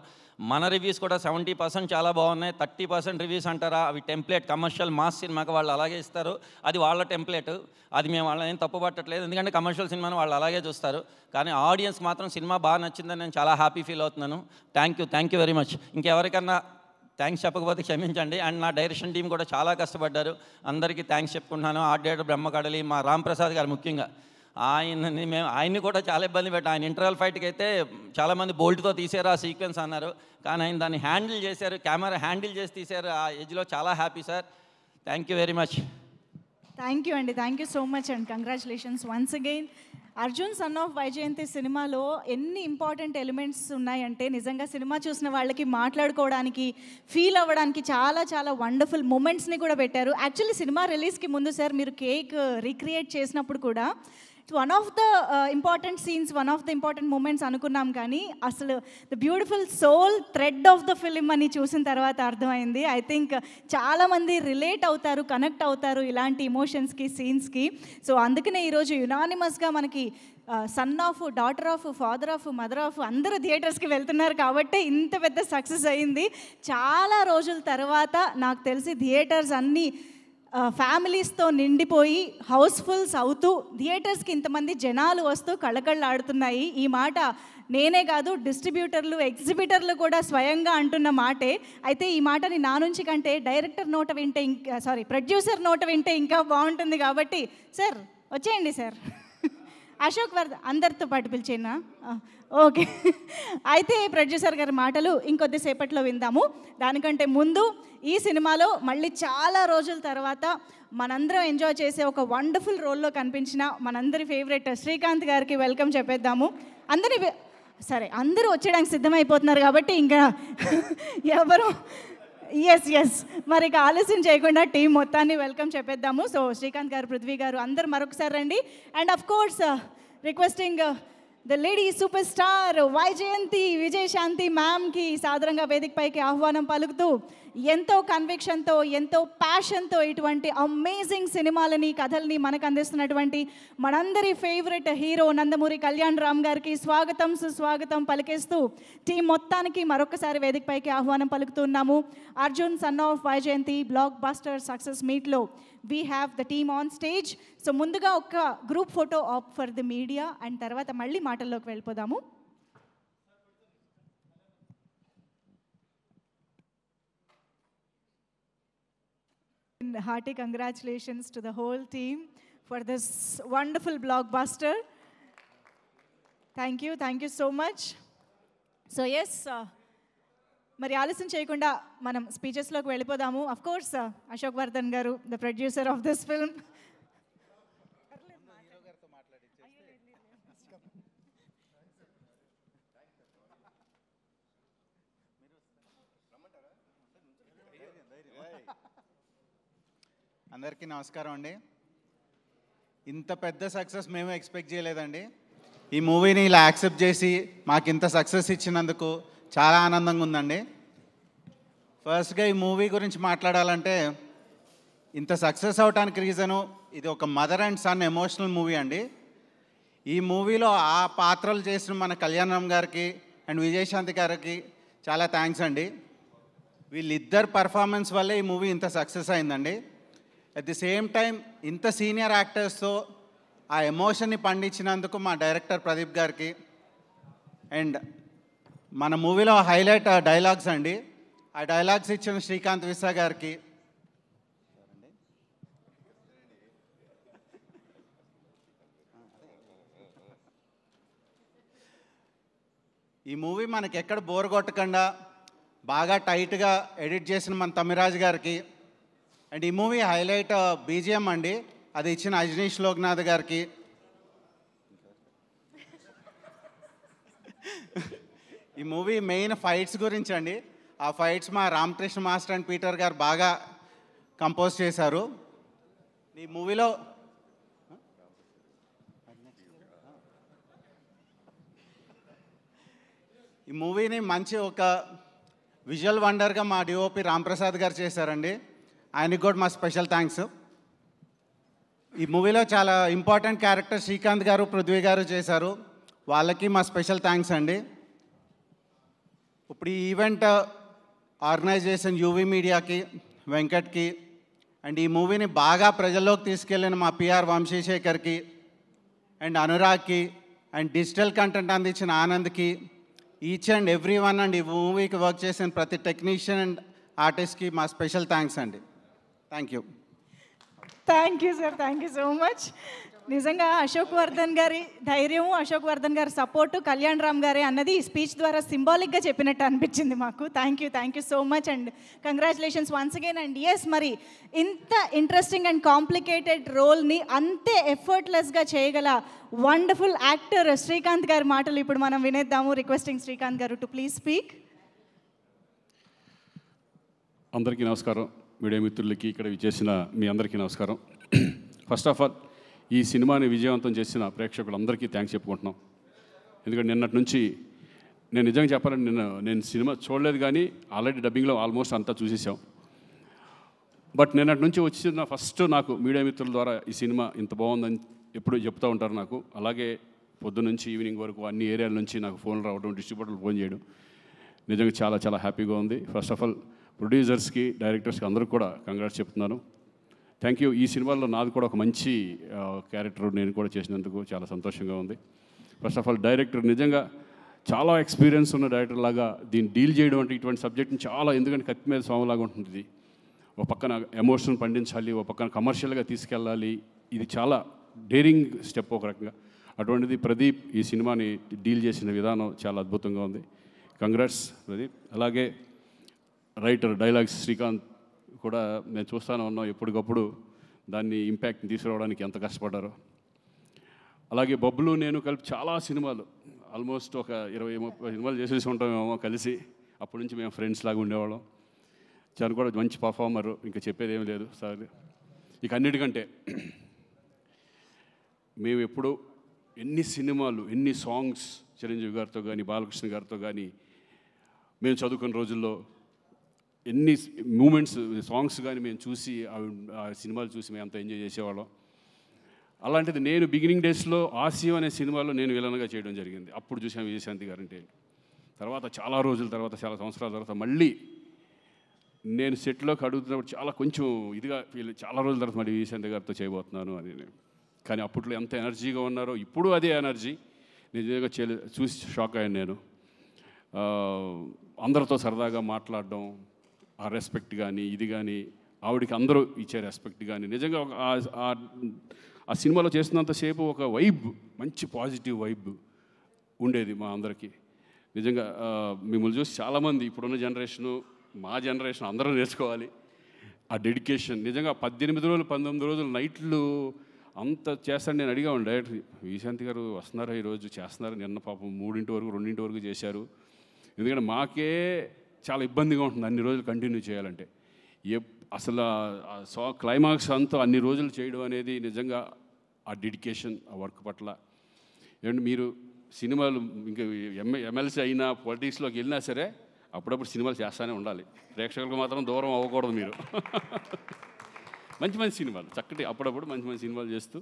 S6: మన రివ్యూస్ కూడా 70% చాలా బాగున్నాయి. 30% రివ్యూస్ అంటారా, అవి టెంప్లెట్ కమర్షియల్ మాస్ సినిమాకి వాళ్ళు అలాగే ఇస్తారు. అది వాళ్ళ టెంప్లెట్, అది మేము వాళ్ళని ఏం తప్పు పట్టట్లేదు. ఎందుకంటే కమర్షియల్ సినిమాని వాళ్ళు అలాగే చూస్తారు. కానీ ఆడియన్స్ మాత్రం సినిమా బాగా నచ్చిందని నేను చాలా హ్యాపీ ఫీల్ అవుతున్నాను. Thank you very much. ఇంకెవరికన్నా థ్యాంక్స్ చెప్పకపోతే క్షమించండి. అండ్ నా డైరెక్షన్ టీం కూడా చాలా కష్టపడ్డారు, అందరికీ థ్యాంక్స్ చెప్పుకుంటున్నాను. ఆర్ట్ డైరెక్టర్ బ్రహ్మకడలి, మా రామ్ ప్రసాద్ గారు ముఖ్యంగా, ఆయన్ని కూడా చాలా ఇబ్బంది పెట్టాం. ఆయన ఇంటర్వల్ ఫైట్కి అయితే చాలామంది బోల్ట్తో తీసారు ఆ సీక్వెన్స్ అన్నారు, కానీ ఆయన దాన్ని హ్యాండిల్ చేశారు, కెమెరా హ్యాండిల్ చేసి తీశారు. ఆ ఏజ్లో చాలా happy sir. Thank you very much.
S1: Thank you అండి, thank you so much and congratulations once again. Arjun son of Vyjayanthi సినిమాలో ఎన్ని ఇంపార్టెంట్ ఎలిమెంట్స్ ఉన్నాయంటే నిజంగా సినిమా చూసిన వాళ్ళకి మాట్లాడుకోవడానికి, ఫీల్ అవ్వడానికి చాలా చాలా వండర్ఫుల్ మూమెంట్స్ని కూడా పెట్టారు. యాక్చువల్లీ సినిమా రిలీజ్కి ముందు సార్ మీరు కేక్ రీక్రియేట్ చేసినప్పుడు కూడా one of the important scenes, one of the important moments అనుకున్నాం, కానీ అసలు the beautiful soul thread of the film అని చూసిన తర్వాత అర్థమైంది. ఐ థింక్ చాలామంది రిలేట్ అవుతారు, కనెక్ట్ అవుతారు ఇలాంటి ఇమోషన్స్కి, సీన్స్కి. సో అందుకనే ఈరోజు యునానిమస్గా మనకి son of, daughter of, father of, mother of అందరూ థియేటర్స్కి వెళ్తున్నారు కాబట్టి ఇంత పెద్ద సక్సెస్ అయింది. చాలా రోజుల తర్వాత నాకు తెలిసి థియేటర్స్ అన్నీ ఫ్యామిలీస్తో నిండిపోయి హౌస్ఫుల్స్ అవుతూ థియేటర్స్కి ఇంతమంది జనాలు వస్తూ కళకళలాడుతున్నాయి. ఈ మాట నేనే కాదు, డిస్ట్రిబ్యూటర్లు, ఎగ్జిబిటర్లు కూడా స్వయంగా అంటున్న మాటే. అయితే ఈ మాటని నా నుంచి కంటే డైరెక్టర్ నోట వింటే ప్రొడ్యూసర్ నోట వింటే ఇంకా బాగుంటుంది. కాబట్టి సార్ వచ్చేయండి సార్. అశోక్ వర్ధన్ అందరితో పాటు పిలిచేనా ఓకే. అయితే ప్రొడ్యూసర్ గారి మాటలు ఇంకొద్దిసేపట్లో విందాము. దానికంటే ముందు ఈ సినిమాలో మళ్ళీ చాలా రోజుల తర్వాత మనందరం ఎంజాయ్ చేసే ఒక వండర్ఫుల్ రోల్లో కనిపించిన మనందరి ఫేవరెట్ శ్రీకాంత్ గారికి వెల్కమ్ చెప్పేద్దాము. సరే అందరూ వచ్చేయడానికి సిద్ధమైపోతున్నారు కాబట్టి ఇంకా ఎవరు ఎస్ మరి ఇక ఆలస్యం చేయకుండా టీం మొత్తాన్ని వెల్కమ్ చెప్పేద్దాము. సో శ్రీకాంత్ గారు, పృథ్వీ గారు అందరు మరొకసారి రండి. And of course requesting the lady superstar Vyjayanthi Vijayashanti మ్యామ్కి సాదరంగా వేదికపైకి ఆహ్వానం పలుకుతూ ఎంతో కన్విక్షన్తో, ఎంతో ప్యాషన్తో ఇటువంటి అమేజింగ్ సినిమాలని, కథల్ని మనకు అందిస్తున్నటువంటి మనందరి ఫేవరెట్ హీరో నందమూరి కళ్యాణ్ రామ్ గారికి స్వాగతం సుస్వాగతం పలికేస్తూ టీం మొత్తానికి మరొకసారి వేదికపైకి ఆహ్వానం పలుకుతున్నాము. Arjun son of Vyjayanthi blockbuster success మీట్లో we have the team on stage. So ముందుగా ఒక group photo op for the media and తర్వాత మళ్ళీ మాటల్లోకి వెళ్ళిపోదాము. Hearty congratulations to the whole team for this wonderful blockbuster. Thank you so much. So yes, మరి ఆలస్యం చేయకుండా మనం స్పీచెస్లోకి వెళ్ళిపోదాము. అఫ్ కోర్స్ అశోక్ వర్ధన్ గారు, the producer of this film.
S3: అందరికీ నమస్కారం అండి. ఇంత పెద్ద సక్సెస్ మేము ఎక్స్పెక్ట్ చేయలేదండి. ఈ మూవీని ఇలా యాక్సెప్ట్ చేసి మాకు ఇంత సక్సెస్ ఇచ్చినందుకు చాలా ఆనందంగా ఉందండి. ఫస్ట్గా ఈ మూవీ గురించి మాట్లాడాలంటే, ఇంత సక్సెస్ అవడానికి రీజను ఇది ఒక mother and son emotional movie అండి. ఈ మూవీలో ఆ పాత్రలు చేసిన మన కళ్యాణ్ రామ్ గారికి అండ్ విజయశాంతి గారికి చాలా థ్యాంక్స్ అండి. వీళ్ళిద్దరు పర్ఫార్మెన్స్ వల్లే ఈ మూవీ ఇంత సక్సెస్ అయిందండి. అట్ ది సేమ్ టైం ఇంత సీనియర్ యాక్టర్స్తో ఆ ఎమోషన్ని పండించినందుకు మా డైరెక్టర్ ప్రదీప్ గారికి అండ్ మన మూవీలో హైలైట్ డైలాగ్స్ అండి, ఆ డైలాగ్స్ ఇచ్చిన శ్రీకాంత్ విశా గారికి, ఈ మూవీ మనకి ఎక్కడ బోర్ కొట్టకుండా బాగా టైట్గా ఎడిట్ చేసిన మన తమిరాజ్ గారికి అండ్ ఈ మూవీ హైలైట్ బీజిఎం అండి, అది ఇచ్చిన అజనీష్ లోక్నాథ్ గారికి, ఈ మూవీ మెయిన్ ఫైట్స్ గురించి అండి. ఆ ఫైట్స్ మా రామకృష్ణ మాస్టర్ అండ్ పీటర్ గారు బాగా కంపోజ్ చేశారు. ఈ మూవీలో ఈ మూవీని మంచి ఒక విజువల్ వండర్గా మా డిఓపి రాంప్రసాద్ గారు చేశారండి. ఆయనకి కూడా మా స్పెషల్ థ్యాంక్స్. ఈ మూవీలో చాలా ఇంపార్టెంట్ క్యారెక్టర్ శ్రీకాంత్ గారు, పృథ్వీ గారు చేశారు, వాళ్ళకి మా స్పెషల్ థ్యాంక్స్ అండి. ఇప్పుడు ఈ ఈవెంట్ ఆర్గనైజ్ చేసిన యూవీ మీడియాకి, వెంకట్కి అండ్ ఈ మూవీని బాగా ప్రజల్లోకి తీసుకెళ్ళిన మా పిఆర్ వంశీశేఖర్కి అండ్ అనురాగ్కి అండ్ డిజిటల్ కంటెంట్ అందించిన ఆనంద్కి, each and every one and ఈ మూవీకి వర్క్ చేసిన ప్రతి టెక్నీషియన్ అండ్ ఆర్టిస్ట్కి మా స్పెషల్ థ్యాంక్స్ అండి. Thank you.
S1: Thank you sir, thank you so much. నిజంగా అశోక్ వర్ధన్ గారి ధైర్యము, అశోక్ వర్ధన్ గారి సపోర్టు కళ్యాణ్ రామ్ గారే అన్నది ఈ స్పీచ్ ద్వారా సింబాలిక్గా చెప్పినట్టు అనిపించింది మాకు. Thank you so much and congratulations once again. And yes, మరి ఇంత ఇంట్రెస్టింగ్ అండ్ కాంప్లికేటెడ్ రోల్ని అంతే ఎఫర్ట్లెస్గా చేయగల వండర్ఫుల్ యాక్టర్ శ్రీకాంత్ గారి మాటలు ఇప్పుడు మనం వినేద్దాము. రిక్వెస్టింగ్ శ్రీకాంత్ గారు టు ప్లీజ్ స్పీక్.
S7: అందరికీ నమస్కారం. మీడియా మిత్రులకి, ఇక్కడ విచ్చేసిన మీ అందరికీ నమస్కారం. ఫస్ట్ ఆఫ్ ఆల్ ఈ సినిమాని విజయవంతం చేసిన ప్రేక్షకులందరికీ థ్యాంక్స్ చెప్పుకుంటున్నాం. ఎందుకంటే నిన్నటి నుంచి నేను నిజంగా చెప్పాలంటే నేను సినిమా చూడలేదు, కానీ ఆల్రెడీ డబ్బింగ్లో ఆల్మోస్ట్ అంతా చూసేసాం. బట్ నిన్నటి నుంచి వచ్చిన ఫస్ట్ నాకు మీడియా మిత్రుల ద్వారా ఈ సినిమా ఇంత బాగుందని ఎప్పుడూ చెప్తూ ఉంటారు నాకు. అలాగే పొద్దు నుంచి ఈవినింగ్ వరకు అన్ని ఏరియాల నుంచి నాకు ఫోన్లు రావడం, డిస్ట్రిబ్యూటర్లు ఫోన్ చేయడం నిజంగా చాలా చాలా హ్యాపీగా ఉంది. ఫస్ట్ ఆఫ్ ఆల్ ప్రొడ్యూసర్స్కి, డైరెక్టర్స్కి అందరికీ కూడా కంగ్రాట్స్ చెప్తున్నాను. Thank you. ఈ సినిమాలో నాది కూడా ఒక మంచి క్యారెక్టర్ నేను కూడా చేసినందుకు చాలా సంతోషంగా ఉంది. ఫస్ట్ ఆఫ్ ఆల్ డైరెక్టర్ నిజంగా చాలా ఎక్స్పీరియన్స్ ఉన్న డైరెక్టర్ లాగా దీన్ని డీల్ చేయడం అంటే ఇటువంటి సబ్జెక్ట్ని చాలా, ఎందుకంటే కత్తి మీద స్వామిలాగా ఉంటుంది. ఒక పక్కన ఎమోషన్ పండించాలి, ఒక పక్కన కమర్షియల్గా తీసుకెళ్ళాలి. ఇది చాలా డేరింగ్ స్టెప్ ఒక రకంగా. అటువంటిది ప్రదీప్ ఈ సినిమాని డీల్ చేసిన విధానం చాలా అద్భుతంగా ఉంది. కంగ్రాట్స్ ప్రదీప్. అలాగే రైటర్ డైలాగ్స్ శ్రీకాంత్ కూడా నేను చూస్తూనే ఉన్నాం, ఎప్పటికప్పుడు దాన్ని ఇంపాక్ట్ని తీసుకురావడానికి ఎంత కష్టపడ్డారో. అలాగే బబ్లు నేను కలిపి చాలా సినిమాలు, ఆల్మోస్ట్ ఒక 20-30 సినిమాలు చేసేసి ఉంటామేమో కలిసి. అప్పటి నుంచి మేము ఫ్రెండ్స్ లాగా ఉండేవాళ్ళం. చాలా కూడా మంచి పర్ఫార్మరు, ఇంకా చెప్పేది ఏమీ లేదు సార్. ఇక అన్నిటికంటే మేము ఎప్పుడు ఎన్ని సినిమాలు, ఎన్ని సాంగ్స్ చిరంజీవి గారితో కానీ బాలకృష్ణ గారితో కానీ మేము చదువుకున్న రోజుల్లో ఎన్ని మూమెంట్స్, సాంగ్స్ కానీ మేము చూసి ఆ సినిమాలు చూసి మేము అంత ఎంజాయ్ చేసేవాళ్ళం. అలాంటిది నేను బిగినింగ్ డేస్లో ఆసియం అనే సినిమాలో నేను విలన్గా చేయడం జరిగింది. అప్పుడు చూసాను విజయశాంతి గారంటే. తర్వాత చాలా రోజుల తర్వాత, చాలా సంవత్సరాల తర్వాత మళ్ళీ నేను సెట్లోకి అడుగుతున్నప్పుడు చాలా కొంచెం ఇదిగా చాలా రోజుల తర్వాత మళ్ళీ విజయశాంతి గారితో చేయబోతున్నాను అని. కానీ అప్పట్లో ఎంత ఎనర్జీగా ఉన్నారో ఇప్పుడు అదే ఎనర్జీ. నిజంగా చూసి షాక్ అయ్యాను నేను. అందరితో సరదాగా మాట్లాడడం, ఆ రెస్పెక్ట్ కానీ ఇది కానీ, ఆవిడికి అందరూ ఇచ్చే రెస్పెక్ట్ కానీ, నిజంగా ఆ సినిమాలో చేస్తున్నంతసేపు ఒక వైబ్, మంచి పాజిటివ్ వైబ్ ఉండేది మా అందరికీ. నిజంగా మిమ్మల్ని చూసి చాలామంది ఇప్పుడున్న జనరేషను, మా జనరేషన్ అందరూ నేర్చుకోవాలి ఆ డెడికేషన్. నిజంగా 18 రోజులు 19 రోజులు నైట్లు అంత చేస్తాను. నేను అడిగా డైరెక్టర్ విజయశాంతి గారు వస్తున్నారా ఈరోజు, చేస్తున్నారు. నిన్న పాపం 3 వరకు 2 వరకు చేశారు. ఎందుకంటే మాకే చాలా ఇబ్బందిగా ఉంటుంది అన్ని రోజులు కంటిన్యూ చేయాలంటే. అసలు క్లైమాక్స్ అంతా అన్ని రోజులు చేయడం అనేది నిజంగా ఆ డెడికేషన్, ఆ వర్క్ పట్ల. ఏమంటే మీరు సినిమాలు ఇంకా ఎమ్మెల్సీ అయినా పొలిటిక్స్లోకి వెళ్ళినా సరే అప్పుడప్పుడు సినిమాలు చేస్తూనే ఉండాలి. ప్రేక్షకులకు మాత్రం దూరం అవ్వకూడదు మీరు. మంచి మంచి సినిమాలు, చక్కటి అప్పుడప్పుడు మంచి మంచి సినిమాలు చేస్తూ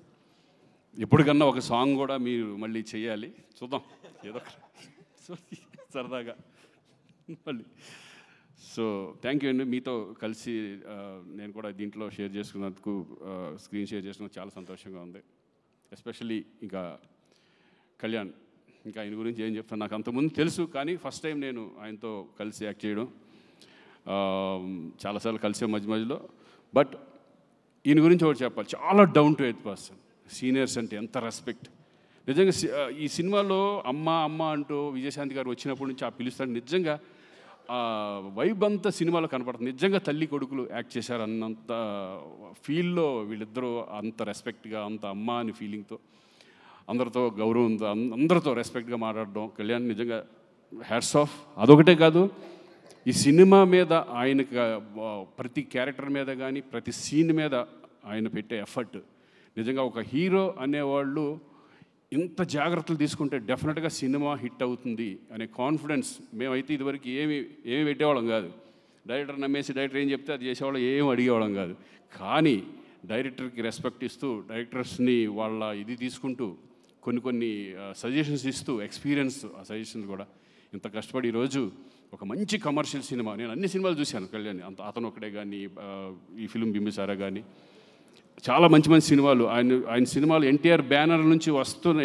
S7: ఎప్పటికన్నా ఒక సాంగ్ కూడా మీరు మళ్ళీ చేయాలి. చూద్దాం ఏదో సరదాగా మళ్ళీ. సో థ్యాంక్ యూ అండి. మీతో కలిసి నేను కూడా దీంట్లో షేర్ చేసుకున్నందుకు, స్క్రీన్ షేర్ చేసుకున్నందుకు చాలా సంతోషంగా ఉంది. ఎస్పెషల్లీ ఇంకా కళ్యాణ్, ఇంకా ఆయన గురించి ఏం చెప్తాను, నాకు అంతకుముందు తెలుసు కానీ ఫస్ట్ టైం నేను ఆయనతో కలిసి యాక్ట్ చేయడం. చాలాసార్లు కలిసే మధ్యలో. బట్ ఈయన గురించి ఒకటి చెప్పాలి, చాలా down to earth person. Seniors అంటే ఎంత రెస్పెక్ట్. నిజంగా ఈ సినిమాలో అమ్మ అమ్మ అంటూ విజయశాంతి గారు వచ్చినప్పటి నుంచి ఆ పిలుస్తాడు. నిజంగా వైబ్ అంతా సినిమాలో కనపడుతుంది. నిజంగా తల్లి కొడుకులు యాక్ట్ చేశారు అన్నంత ఫీల్లో వీళ్ళిద్దరూ, అంత రెస్పెక్ట్గా, అంత అమ్మ అని ఫీలింగ్తో, అందరితో గౌరవంతో, అందరితో రెస్పెక్ట్గా మాట్లాడడం. కళ్యాణ్ నిజంగా హ్యాట్స్ ఆఫ్. అదొకటే కాదు, ఈ సినిమా మీద ఆయనకి ప్రతి క్యారెక్టర్ మీద కానీ ప్రతి సీన్ మీద ఆయన పెట్టే ఎఫర్ట్, నిజంగా ఒక హీరో అనేవాళ్ళు ఇంత జాగ్రత్తలు తీసుకుంటే డెఫినెట్గా సినిమా హిట్ అవుతుంది అనే కాన్ఫిడెన్స్. మేమైతే ఇదివరకు ఏమి పెట్టేవాళ్ళం కాదు. డైరెక్టర్ నమ్మేసి డైరెక్టర్ ఏం చెప్తే అది చేసేవాళ్ళం, ఏం అడిగేవాళ్ళం కాదు. కానీ డైరెక్టర్కి రెస్పెక్ట్ ఇస్తూ, డైరెక్టర్స్ని వాళ్ళ ఇది తీసుకుంటూ, కొన్ని సజెషన్స్ ఇస్తూ, ఎక్స్పీరియన్స్ ఆ సజెషన్స్ కూడా ఇంత కష్టపడి ఈరోజు ఒక మంచి కమర్షియల్ సినిమా. నేను అన్ని సినిమాలు చూశాను కళ్యాణ్, అతను ఒకటే కానీ, ఈ ఫిల్మ్ బింబిసారా కానీ, చాలా మంచి మంచి సినిమాలు. ఆయన సినిమాలు ఎన్టీఆర్ బ్యానర్ నుంచి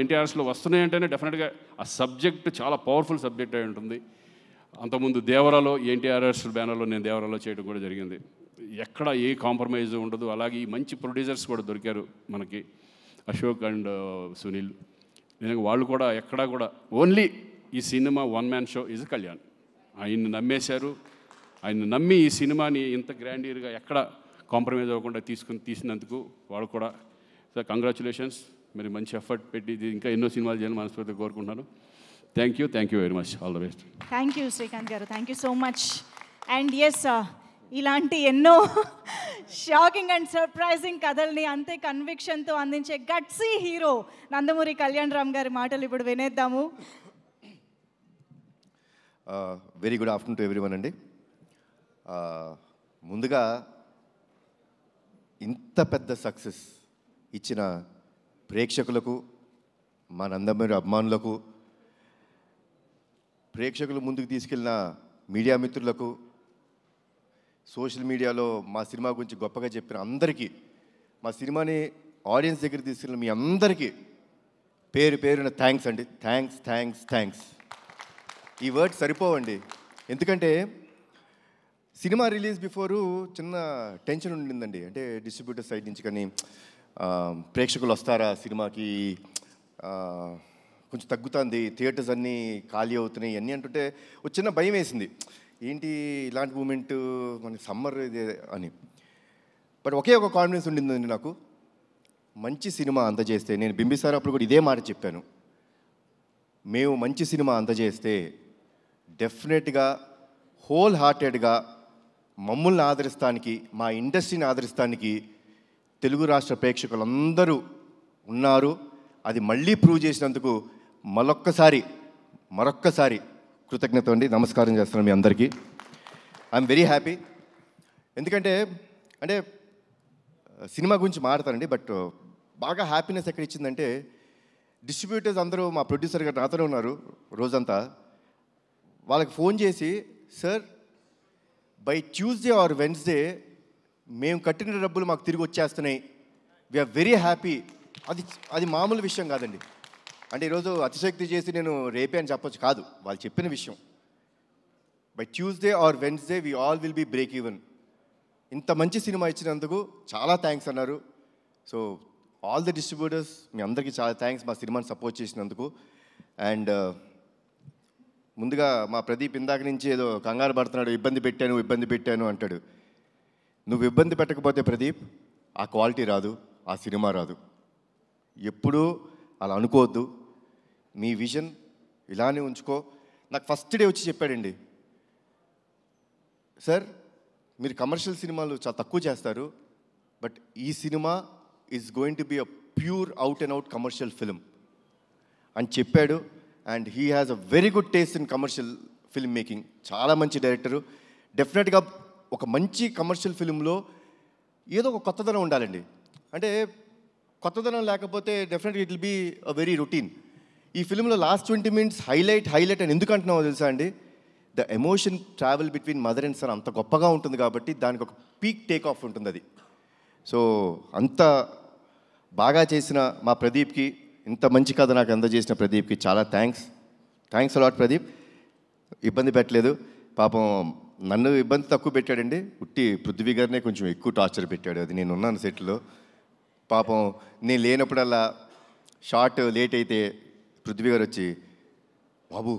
S7: ఎన్టీఆర్స్లో వస్తున్నాయంటేనే డెఫినెట్గా ఆ సబ్జెక్ట్ చాలా పవర్ఫుల్ సబ్జెక్ట్ అయి ఉంటుంది. అంతకుముందు దేవరాలో, ఎన్టీఆర్ఎస్ బ్యానర్లో నేను దేవరాలో చేయడం కూడా జరిగింది. ఎక్కడ ఏ కాంప్రమైజ్ ఉండదు. అలాగే ఈ మంచి ప్రొడ్యూసర్స్ కూడా దొరికారు మనకి, అశోక్ అండ్ సునీల్. నిజంగా వాళ్ళు కూడా ఎక్కడా కూడా ఓన్లీ ఈ cinema one man show is Kalyan. ఆయన్ని నమ్మేశారు. ఆయన నమ్మి ఈ సినిమాని ఇంత గ్రాండియర్గా ఎక్కడ కాంప్రమైజ్ అవ్వకుండా తీసినందుకు వాళ్ళు కూడా సార్ కంగ్రాచులేషన్స్. మరి మంచి ఎఫర్ట్ పెట్టి ఇంకా ఎన్నో సినిమాలు చేయాలని మనస్ఫూర్తిగా కోరుకుంటున్నాను. Thank you very much. All the best.
S1: Thank you Srikanth garu, thank you so much. And yes, ఇలాంటి ఎన్నో షాకింగ్ అండ్ సర్ప్రైజింగ్ కథల్ని అంతే కన్విక్షన్తో అందించే గట్సీ హీరో నందమూరి కళ్యాణ్ రామ్ గారి మాటలు ఇప్పుడు వినేద్దాము.
S8: Very good afternoon to everyone అండి. ముందుగా ఇంత పెద్ద సక్సెస్ ఇచ్చిన ప్రేక్షకులకు, మా నందమూరి అభిమానులకు, ప్రేక్షకులు ముందుకు తీసుకెళ్ళిన మీడియా మిత్రులకు, సోషల్ మీడియాలో మా సినిమా గురించి గొప్పగా చెప్పిన అందరికీ, మా సినిమాని ఆడియన్స్ దగ్గర తీసుకెళ్ళిన మీ అందరికీ పేరు పేరున థ్యాంక్స్ అండి. థ్యాంక్స్. ఈ వర్డ్స్ సరిపోవండి. ఎందుకంటే సినిమా రిలీజ్ బిఫోరు చిన్న టెన్షన్ ఉండిందండి. అంటే డిస్ట్రిబ్యూటర్ సైడ్ నుంచి కానీ ప్రేక్షకులు వస్తారా సినిమాకి, కొంచెం తగ్గుతుంది, థియేటర్స్ అన్నీ ఖాళీ అవుతున్నాయి ఇవన్నీ అంటుంటే ఒక చిన్న భయం వేసింది, ఏంటి ఇలాంటి మూమెంట్ మన సమ్మర్ ఇది అని. బట్ ఒకే ఒక కాన్ఫిడెన్స్ ఉండిందండి నాకు, మంచి సినిమా అందజేస్తే, నేను బింబిసారా అప్పుడు కూడా ఇదే మాట చెప్పాను, మేము మంచి సినిమా అందజేస్తే డెఫినెట్గా హోల్ హార్టెడ్గా మమ్మల్ని ఆదరిస్తానికి, మా ఇండస్ట్రీని ఆదరిస్తానికి తెలుగు రాష్ట్ర ప్రేక్షకులందరూ ఉన్నారు. అది మళ్ళీ ప్రూవ్ చేసినందుకు మరొక్కసారి కృతజ్ఞత అండి, నమస్కారం చేస్తున్నాను మీ అందరికీ. I'm very happy. ఎందుకంటే సినిమా గురించి మాట్లాడతానండి, బట్ బాగా హ్యాపీనెస్ ఎక్కడ ఇచ్చిందంటే, డిస్ట్రిబ్యూటర్స్ అందరూ మా ప్రొడ్యూసర్ గారు నాతోనే ఉన్నారు రోజంతా, వాళ్ళకి ఫోన్ చేసి, sir by Tuesday or Wednesday మేము కట్టిన డబ్బులు మాకు తిరిగి వచ్చేస్తున్నాయి, వీఆర్ వెరీ హ్యాపీ. అది మామూలు విషయం కాదండి. అంటే ఈరోజు అతిశక్తి చేసి నేను రేపే అని చెప్పొచ్చు కాదు, వాళ్ళు చెప్పిన విషయం. By Tuesday or Wednesday we all will be break even. ఇంత మంచి సినిమా ఇచ్చినందుకు చాలా థ్యాంక్స్ అన్నారు. సో ఆల్ ది డిస్ట్రిబ్యూటర్స్ మీ అందరికీ చాలా థ్యాంక్స్ మా సినిమాని సపోర్ట్ చేసినందుకు. అండ్ ముందుగా మా ప్రదీప్ ఇందాక నుంచి ఏదో కంగారు పడుతున్నాడు, ఇబ్బంది పెట్టాను అంటాడు. నువ్వు ఇబ్బంది పెట్టకపోతే ప్రదీప్ ఆ క్వాలిటీ రాదు, ఆ సినిమా రాదు. ఎప్పుడూ అలా అనుకోవద్దు, మీ విజన్ ఇలానే ఉంచుకో. నాకు ఫస్ట్ డే వచ్చి చెప్పాడండి, సార్ మీరు కమర్షియల్ సినిమాలు చాలా తక్కువ చేస్తారు, బట్ ఈ cinema is going to be a pure out and out commercial film అని చెప్పాడు. And he has a very good taste in commercial film making. చాలా మంచి డైరెక్టరు. డెఫినెట్గా ఒక మంచి కమర్షియల్ ఫిల్మ్లో ఏదో ఒక కొత్తదనం ఉండాలండి. అంటే కొత్తదనం లేకపోతే డెఫినెట్గా it will be a very routine. ఈ ఫిల్మ్లో లాస్ట్ 20 minutes హైలైట్ అని ఎందుకు అంటున్నామో తెలుసా అండి, the emotion travel between mother and son అంత గొప్పగా ఉంటుంది కాబట్టి దానికి ఒక పీక్ టేక్ ఆఫ్ ఉంటుంది అది. సో అంత బాగా చేసిన మా ప్రదీప్కి, ఇంత మంచి కథ నాకు అందజేసిన ప్రదీప్కి చాలా థ్యాంక్స్ అలాట్ ప్రదీప్. ఇబ్బంది పెట్టలేదు పాపం, నన్ను ఇబ్బంది తక్కువ పెట్టాడండి, ఉట్టి పృథ్వీ గారినే కొంచెం ఎక్కువ టార్చర్ పెట్టాడు. అది నేను ఉన్నాను సెట్లో, పాపం నేను లేనప్పుడల్లా షార్ట్ లేట్ అయితే పృథ్వీ గారు వచ్చి, బాబు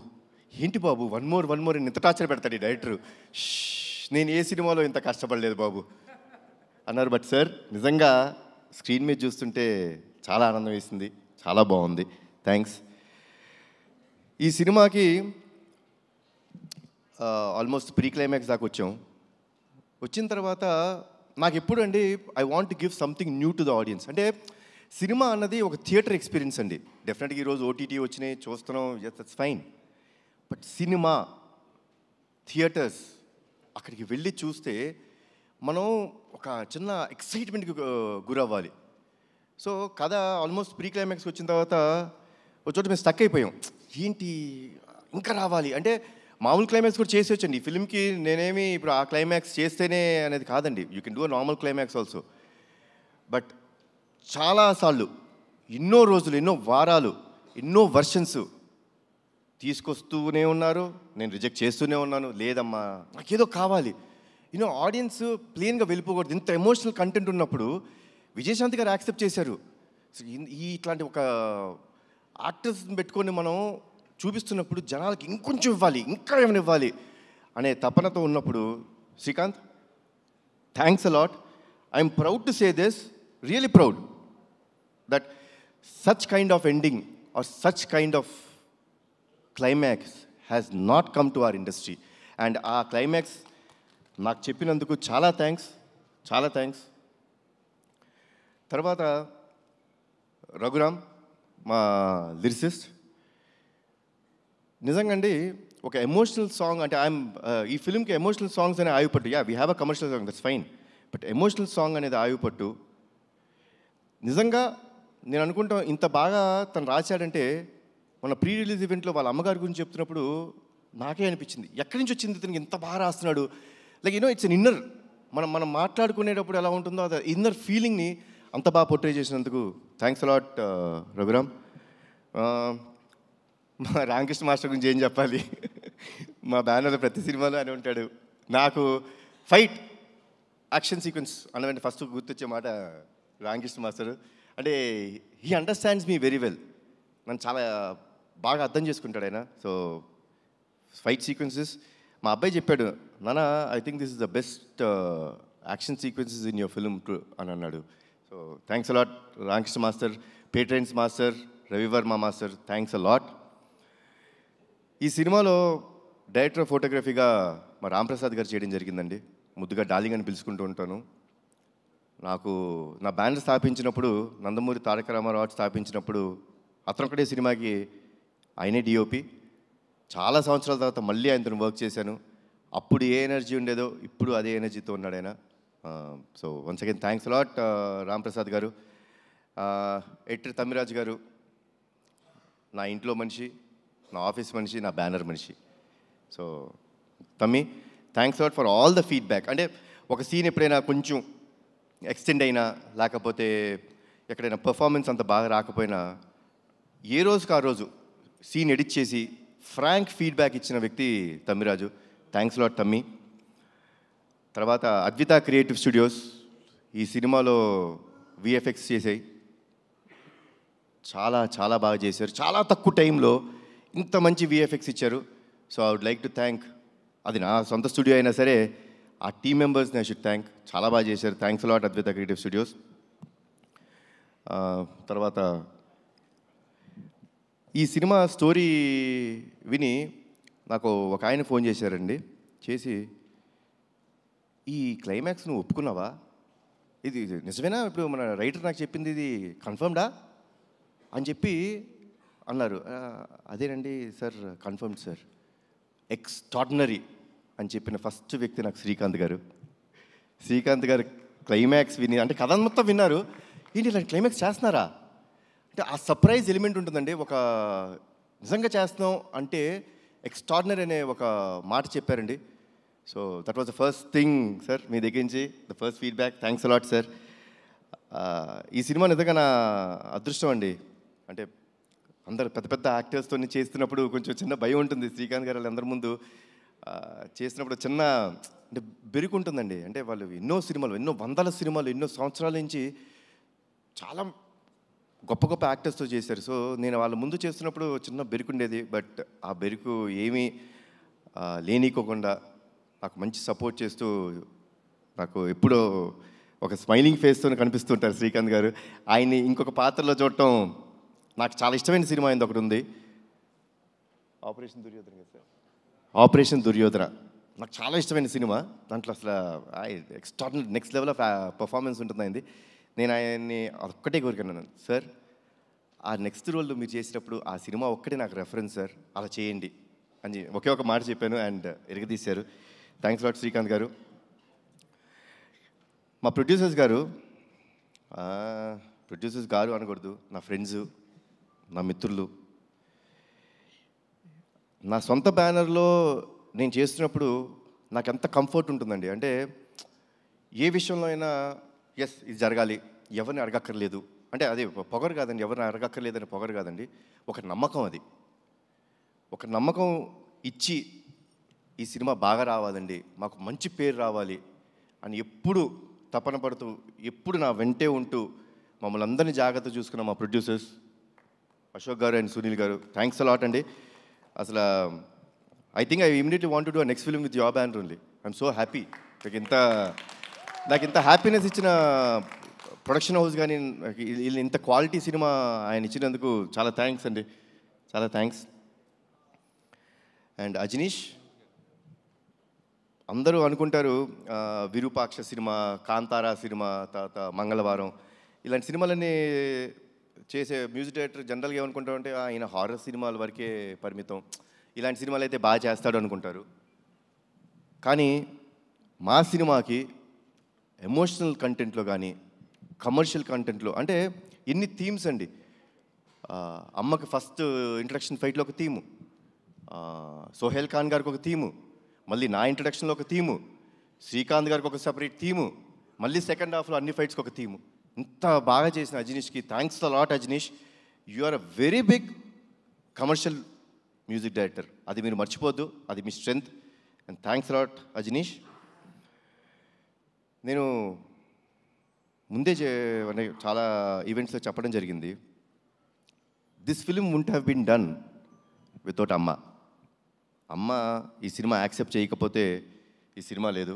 S8: ఏంటి బాబు వన్ మోర్ అని ఇంత టార్చర్ పెడతాడు ఈ డైరెక్టరు, నేను ఏ సినిమాలో ఇంత కష్టపడలేదు బాబు అన్నారు. బట్ సార్ నిజంగా స్క్రీన్ మీద చూస్తుంటే చాలా ఆనందం వేసింది, చాలా బాగుంది. థ్యాంక్స్. ఈ సినిమాకి ఆల్మోస్ట్ ప్రీ క్లైమాక్స్ దాకా వచ్చిన తర్వాత నాకు ఎప్పుడు అండి I want to give something new to the audience. అంటే సినిమా అన్నది ఒక థియేటర్ ఎక్స్పీరియన్స్ అండి. డెఫినెట్గా ఈరోజు ఓటీటీ వచ్చినాయి చూస్తున్నాం, yes that's fine. But cinema theatres అక్కడికి వెళ్ళి చూస్తే మనం ఒక చిన్న ఎక్సైట్మెంట్కి గురవ్వాలి. సో కథ ఆల్మోస్ట్ ప్రీ క్లైమాక్స్కి వచ్చిన తర్వాత ఒక చోట మేము స్టక్ అయిపోయాం, ఏంటి ఇంకా రావాలి అంటే. మామూలు క్లైమాక్స్ కూడా చేసి వచ్చండి ఈ ఫిల్మ్కి, నేనేమి ఇప్పుడు ఆ క్లైమాక్స్ చేస్తేనే అనేది కాదండి, you can do a normal climax also. But చాలాసార్లు ఎన్నో రోజులు, ఎన్నో వారాలు, ఎన్నో వర్షన్స్ తీసుకొస్తూనే ఉన్నారు, నేను రిజెక్ట్ చేస్తూనే ఉన్నాను, లేదమ్మా నాకేదో కావాలి. ఆడియన్స్ ప్లెయిన్గా వెళ్ళిపోకూడదు. ఇంత ఎమోషనల్ కంటెంట్ ఉన్నప్పుడు విజయశాంతి గారు యాక్సెప్ట్ చేశారు. ఇట్లాంటి ఒక యాక్టర్స్ని పెట్టుకొని మనం చూపిస్తున్నప్పుడు జనాలకి ఇంకొంచెం ఇవ్వాలి, ఇంకా ఏమైనా ఇవ్వాలి అనే తపనతో ఉన్నప్పుడు, Srikanth thanks a lot. I'm proud to say this, really proud that such kind of ending or such kind of climax has not come to our industry. And ఆ క్లైమాక్స్ నాకు చెప్పినందుకు చాలా థ్యాంక్స్. తర్వాత రఘురామ్ మా లిరిసిస్ట్, నిజంగా అండి ఒక ఎమోషనల్ సాంగ్ అంటే ఈ ఫిల్మ్కి ఎమోషనల్ సాంగ్స్ అనే ఆయుపట్టు. We have a commercial song, that's fine. But emotional song అనేది ఆయుపట్టు. నిజంగా నేను అనుకుంటాం ఇంత బాగా తను రాశాడంటే, మన ప్రీ రిలీజ్ ఈవెంట్లో వాళ్ళ అమ్మగారి గురించి చెప్తున్నప్పుడు నాకే అనిపించింది, ఎక్కడి నుంచి వచ్చింది ఇతనికి ఇంత బాగా రాస్తున్నాడు. లైక్ ఇట్స్ అన్ ఇన్నర్, మనం మాట్లాడుకునేటప్పుడు ఎలా ఉంటుందో అది ఇన్నర్ ఫీలింగ్ని అంత బాగా పోర్ట్రే చేసినందుకు థ్యాంక్స్ అలాట్ రఘురామ్. మా రామకృష్ణ మాస్టర్ గురించి ఏం చెప్పాలి, మా బ్యానర్లో ప్రతి సినిమాలో అని ఉంటాడు. నాకు ఫైట్ యాక్షన్ సీక్వెన్స్ అన్నదంటే ఫస్ట్ గుర్తొచ్చే మాట రామకృష్ణ మాస్టర్. అంటే he understands me very well. నన్ను చాలా బాగా అర్థం చేసుకుంటాడు ఆయన. సో ఫైట్ సీక్వెన్సెస్ మా అబ్బాయి చెప్పాడు, నాన్న I think this is the best action sequences in your film అని అన్నాడు. So thanks a lot Ramakrishna master, Peter Hein master, Ravi Varma master, thanks a lot. ఈ సినిమాలో డైరెక్టర్ ఆఫ్ ఫోటోగ్రఫీగా మా రాంప్రసాద్ గారు చేయడం జరిగిందండి. ముద్దుగా డార్లింగ్ అని పిలుచుకుంటూ ఉంటాను. నాకు నా బ్యానర్ స్థాపించినప్పుడు, నందమూరి తారక రామారావు స్థాపించినప్పుడు అతను ఒకటే సినిమాకి ఆయనే డిఓపి. చాలా సంవత్సరాల తర్వాత మళ్ళీ ఆయనతో వర్క్ చేశాను. అప్పుడు ఏ ఎనర్జీ ఉండేదో ఇప్పుడు అదే ఎనర్జీతో ఉన్నాడు ఆయన. So once again thanks a lot Ramprasad గారు. ఎడిటర్ తమ్మిరాజు గారు నా ఇంట్లో మనిషి, నా ఆఫీస్ మనిషి, నా బ్యానర్ మనిషి. సో తమ్మి thanks a lot for all the feedback. అంటే ఒక సీన్ ఎప్పుడైనా కొంచెం ఎక్స్టెండ్ అయినా, లేకపోతే ఎక్కడైనా పర్ఫార్మెన్స్ అంత బాగా రాకపోయినా, ఏ రోజుకి ఆ రోజు సీన్ ఎడిట్ చేసి ఫ్రాంక్ ఫీడ్బ్యాక్ ఇచ్చిన వ్యక్తి తమ్మిరాజు. థ్యాంక్స్ లాట్ తమ్మి. తర్వాత అద్విత క్రియేటివ్ స్టూడియోస్ ఈ సినిమాలో విఎఫ్ఎక్స్ చేసాయి. చాలా చాలా బాగా చేశారు. చాలా తక్కువ టైంలో ఇంత మంచి విఎఫ్ఎక్స్ ఇచ్చారు. So I would like to thank, అది నా సొంత స్టూడియో అయినా సరే ఆ టీమ్ మెంబర్స్ని ఐ షుడ్ థ్యాంక్. చాలా బాగా చేశారు. Thanks a lot Advitha creative studios. తర్వాత ఈ సినిమా స్టోరీ విని నాకు ఒక ఆయన ఫోన్ చేశారండి. చేసి, ఈ క్లైమాక్స్ నువ్వు ఒప్పుకున్నావా? ఇది నిజమేనా? ఇప్పుడు మన రైటర్ నాకు చెప్పింది ఇది కన్ఫర్మ్డా అని చెప్పి అన్నారు. అదేనండి సార్, కన్ఫర్మ్ సార్. ఎక్స్ట్రాడినరీ అని చెప్పిన ఫస్ట్ వ్యక్తి నాకు శ్రీకాంత్ గారు. శ్రీకాంత్ గారు క్లైమాక్స్ విని, అంటే కథ మొత్తం విన్నారు, ఏంటి ఇలాంటి క్లైమాక్స్ చేస్తున్నారా అంటే ఆ సర్ప్రైజ్ ఎలిమెంట్ ఉంటుందండి. ఒక నిజంగా చేస్తున్నాం అంటే ఎక్స్ట్రాడినరీ అనే ఒక మాట చెప్పారండి. So that was the first thing sir, మీ దగ్గర నుంచి the first feedback. Thanks a lot sir. ఈ సినిమా నిజంగా నా అదృష్టం అండి. అంటే అందరు పెద్ద పెద్ద యాక్టర్స్తో చేస్తున్నప్పుడు కొంచెం చిన్న భయం ఉంటుంది. శ్రీకాంత్ గారు వాళ్ళందరి ముందు చేసినప్పుడు చిన్న అంటే బెరుకు ఉంటుందండి. అంటే వాళ్ళు ఎన్నో సినిమాలు, ఎన్నో వందల సినిమాలు, ఎన్నో సంవత్సరాల నుంచి చాలా గొప్ప గొప్ప యాక్టర్స్తో చేశారు. సో నేను వాళ్ళ ముందు చేస్తున్నప్పుడు చిన్న బెరుకు ఉండేది. బట్ ఆ బెరుకు ఏమీ లేనీకోకుండా నాకు మంచి సపోర్ట్ చేస్తూ, నాకు ఎప్పుడూ ఒక స్మైలింగ్ ఫేస్తో కనిపిస్తుంటారు శ్రీకాంత్ గారు. ఆయన్ని ఇంకొక పాత్రలో చూడటం నాకు చాలా ఇష్టమైన సినిమా అయింది ఒకటి ఉంది, ఆపరేషన్ దుర్యోధన కదా సార్. ఆపరేషన్ దుర్యోధన నాకు చాలా ఇష్టమైన సినిమా. దాంట్లో అసలు extraordinary next level of performance ఉంటుందండి. నేను ఆయన్ని ఒక్కటే కోరుకున్నాను, సార్ ఆ నెక్స్ట్ రోల్ మీరు చేసినప్పుడు ఆ సినిమా ఒక్కటే నాకు రెఫరెన్స్ సార్, అలా చేయండి అని ఒకే ఒక మాట చెప్పాను. అండ్ ఎరగదీశారు. థ్యాంక్స్ లాట్ శ్రీకాంత్ గారు. మా ప్రొడ్యూసర్స్ గారు అనకూడదు, నా ఫ్రెండ్స్, నా మిత్రులు. నా సొంత బ్యానర్లో నేను చేస్తున్నప్పుడు నాకు ఎంత కంఫర్ట్ ఉంటుందండి. అంటే ఏ విషయంలో అయినా ఎస్ ఇది జరగాలి, ఎవరిని అడగక్కర్లేదు. అంటే అది పొగరు కాదండి, ఎవరిని అడగక్కర్లేదని పొగరు కాదండి, ఒక నమ్మకం. అది ఒక నమ్మకం ఇచ్చి ఈ సినిమా బాగా రావాలండి, మాకు మంచి పేరు రావాలి అని ఎప్పుడు తపన పడుతూ, ఎప్పుడు నా వెంటే ఉంటూ మమ్మల్ని అందరినీ జాగ్రత్త చూసుకున్న మా ప్రొడ్యూసర్స్ అశోక్ గారు అండ్ సునీల్ గారు, థ్యాంక్స్ అలాట్ అండి. అసలు I think I immediately want to do next film with your banner only. I'm so happy. నాకు ఇంత హ్యాపీనెస్ ఇచ్చిన ప్రొడక్షన్ హౌస్ కానీ ఇంత క్వాలిటీ సినిమా ఆయన ఇచ్చినందుకు చాలా థ్యాంక్స్ అండి, చాలా థ్యాంక్స్. అండ్ అజనీష్, అందరూ అనుకుంటారు విరూపాక్ష సినిమా, కాంతారా సినిమా, తర్వాత మంగళవారం, ఇలాంటి సినిమాలన్నీ చేసే మ్యూజిక్ డైరెక్టర్ జనరల్గా ఏమనుకుంటారంటే ఆయన హారర్ సినిమాల వరకే పరిమితం, ఇలాంటి సినిమాలు అయితే బాగా చేస్తాడు అనుకుంటారు. కానీ మా సినిమాకి ఎమోషనల్ కంటెంట్లో కానీ కమర్షియల్ కంటెంట్లో అంటే ఎన్ని థీమ్స్ అండి. అమ్మకి ఫస్ట్ ఇంట్రడక్షన్ ఫైట్లో ఒక థీము, సోహెల్ ఖాన్ గారికి ఒక థీము, మళ్ళీ నా ఇంట్రడక్షన్లో ఒక థీము, శ్రీకాంత్ గారికి ఒక సెపరేట్ థీము, మళ్ళీ సెకండ్ హాఫ్లో అన్ని ఫైట్స్కి ఒక థీము. ఇంత బాగా చేసిన అజనీష్కి thanks a lot. Ajaneesh, you are a very big commercial music director, అది మీరు మర్చిపోద్దు, అది మీ strength. And thanks a lot Ajaneesh. నేను ముందే చాలా ఈవెంట్స్లో చెప్పడం జరిగింది, this film won't have been done without అమ్మ. అమ్మ ఈ సినిమా యాక్సెప్ట్ చేయకపోతే ఈ సినిమా లేదు.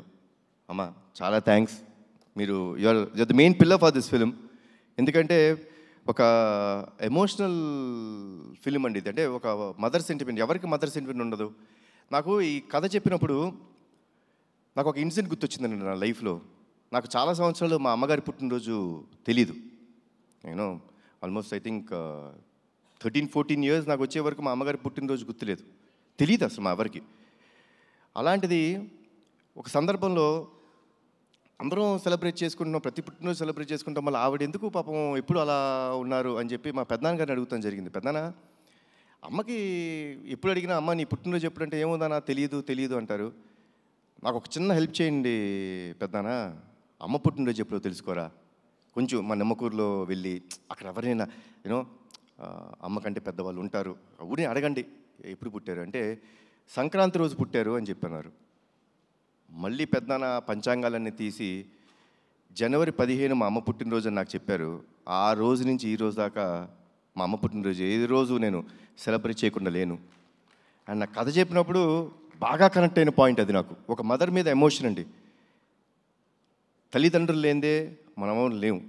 S8: అమ్మ చాలా థ్యాంక్స్. మీరు you are the main pillar for this film. ఎందుకంటే ఒక ఎమోషనల్ ఫిలిం అండి ఇది. అంటే ఒక మదర్ సెంటిమెంట్. ఎవరికి మదర్ సెంటిమెంట్ ఉండదు? నాకు ఈ కథ చెప్పినప్పుడు నాకు ఒక ఇన్సిడెంట్ గుర్తొచ్చిందండి నా లైఫ్లో. నాకు చాలా సంవత్సరాలు మా అమ్మగారి పుట్టినరోజు తెలీదు. నేను ఆల్మోస్ట్ ఐ థింక్ 13-14 years నాకు వచ్చే వరకు మా అమ్మగారి పుట్టినరోజు గుర్తులేదు, తెలియదు అసలు మా ఎవరికి. అలాంటిది ఒక సందర్భంలో అందరం సెలబ్రేట్ చేసుకుంటున్నాం, ప్రతి పుట్టినరోజు సెలబ్రేట్ చేసుకుంటాం. మళ్ళీ ఆవిడ ఎందుకు పాపం ఎప్పుడు అలా ఉన్నారు అని చెప్పి మా పెద్దనాన్నగారిని అడుగుతాం జరిగింది. పెద్దనాన్న, అమ్మకి ఎప్పుడు అడిగినా అమ్మ నీ పుట్టినరోజు ఎప్పుడంటే ఏముందన్నా తెలియదు అంటారు. నాకు ఒక చిన్న హెల్ప్ చేయండి పెద్దనాన్న, అమ్మ పుట్టినరోజు ఎప్పుడో తెలుసుకోరా. కొంచెం మా నిమ్మకూరులో వెళ్ళి అక్కడ ఎవరైనా యూనో అమ్మ కంటే పెద్దవాళ్ళు ఉంటారు, ఊరిని అడగండి ఎప్పుడు పుట్టారు అంటే సంక్రాంతి రోజు పుట్టారు అని చెప్పన్నారు. మళ్ళీ పెద్దనాన్న పంచాంగాలన్నీ తీసి జనవరి 15 మా అమ్మ పుట్టినరోజు అని నాకు చెప్పారు. ఆ రోజు నుంచి ఈ రోజు దాకా మా అమ్మ పుట్టినరోజు ఏ రోజు నేను సెలబ్రేట్ చేయకుండా లేను. అండ్ నాకు కథ చెప్పినప్పుడు బాగా కనెక్ట్ అయిన పాయింట్ అది. నాకు ఒక మదర్ మీద ఎమోషన్ అండి. తల్లిదండ్రులు లేనిదే మనము లేము.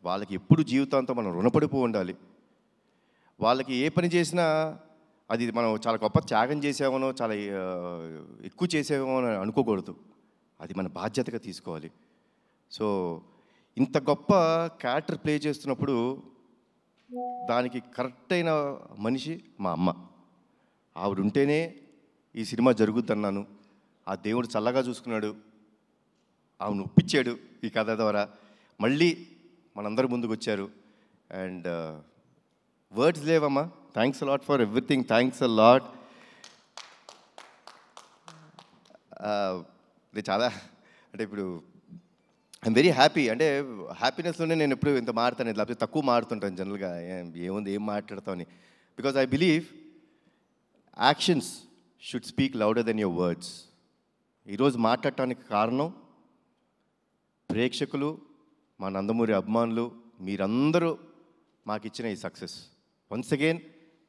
S8: వాళ్ళకి ఎప్పుడు జీవితాంతం మనం రుణపడిపో ఉండాలి. వాళ్ళకి ఏ పని చేసినా అది మనం చాలా గొప్ప త్యాగం చేసామనో చాలా ఎక్కువ చేసామో అని అనుకోకూడదు. అది మన బాధ్యతగా తీసుకోవాలి. సో ఇంత గొప్ప క్యారెక్టర్ ప్లే చేస్తున్నప్పుడు దానికి కరెక్ట్ అయిన మనిషి మా అమ్మ. ఆవిడ ఉంటేనే ఈ సినిమా జరుగుద్దన్నాను. ఆ దేవుడు చల్లగా చూసుకున్నాడు, ఆవిడ ఒప్పించాడు ఈ కథ ద్వారా. మళ్ళీ మనందరి ముందుకు వచ్చారు. అండ్ వర్డ్స్ లేవమ్మా. Thanks a lot for everything. Thanks a lot. చాలా అంటే ఇప్పుడు ఐఎమ్ వెరీ హ్యాపీ. అంటే హ్యాపీనెస్లోనే నేను ఎప్పుడు ఇంత మారుతాను, లేకపోతే తక్కువ మారుతుంటాను జనరల్గా. ఏముంది ఏం మాట్లాడతామని. Because I believe actions should speak louder than your words. ఈరోజు మాట్లాడటానికి కారణం ప్రేక్షకులు, మా నందమూరి అభిమానులు, మీరందరూ మాకు ఇచ్చిన ఈ సక్సెస్. వన్స్ అగైన్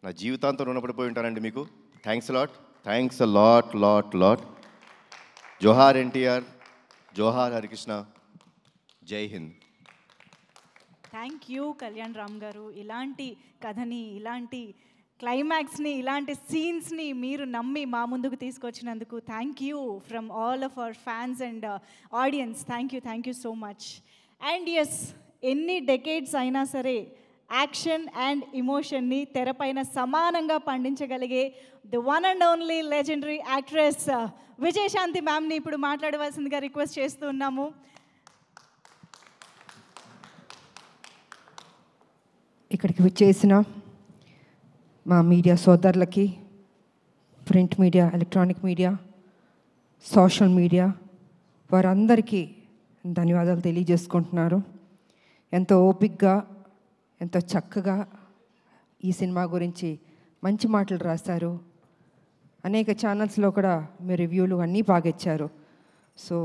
S8: నా జీవితాంతం రుణపడిపోయి ఉంటానండి మీకు. Thanks lot. Thanks a lot lot lot. జోహార్ ఎన్టీఆర్, జోహార్ హరికృష్ణ, జై హింద్.
S1: Thank you Kalyan Ram garu. ఇలాంటి కథని, ఇలాంటి క్లైమాక్స్ని, ఇలాంటి సీన్స్ని మీరు నమ్మి మా ముందుకు తీసుకొచ్చినందుకు thank you from all of our fans and audience. Thank you so much. And yes, ఎన్ని డెకేడ్స్ అయినా సరే యాక్షన్ అండ్ ఇమోషన్ని తెరపైన సమానంగా పండించగలిగే the one and only legendary actress Vijayashanti మ్యామ్ని ఇప్పుడు మాట్లాడవలసిందిగా రిక్వెస్ట్ చేస్తూ ఉన్నాము.
S9: ఇక్కడికి విచ్చేసిన మా మీడియా సోదరులకి, print media, electronic media, social media, వారందరికీ ధన్యవాదాలు తెలియజేసుకుంటున్నారు. ఎంతో ఓపికగా, ఎంతో చక్కగా ఈ సినిమా గురించి మంచి మాటలు రాశారు. అనేక ఛానల్స్లో కూడా మీ రివ్యూలు అన్నీ బాగా ఇచ్చారు. సో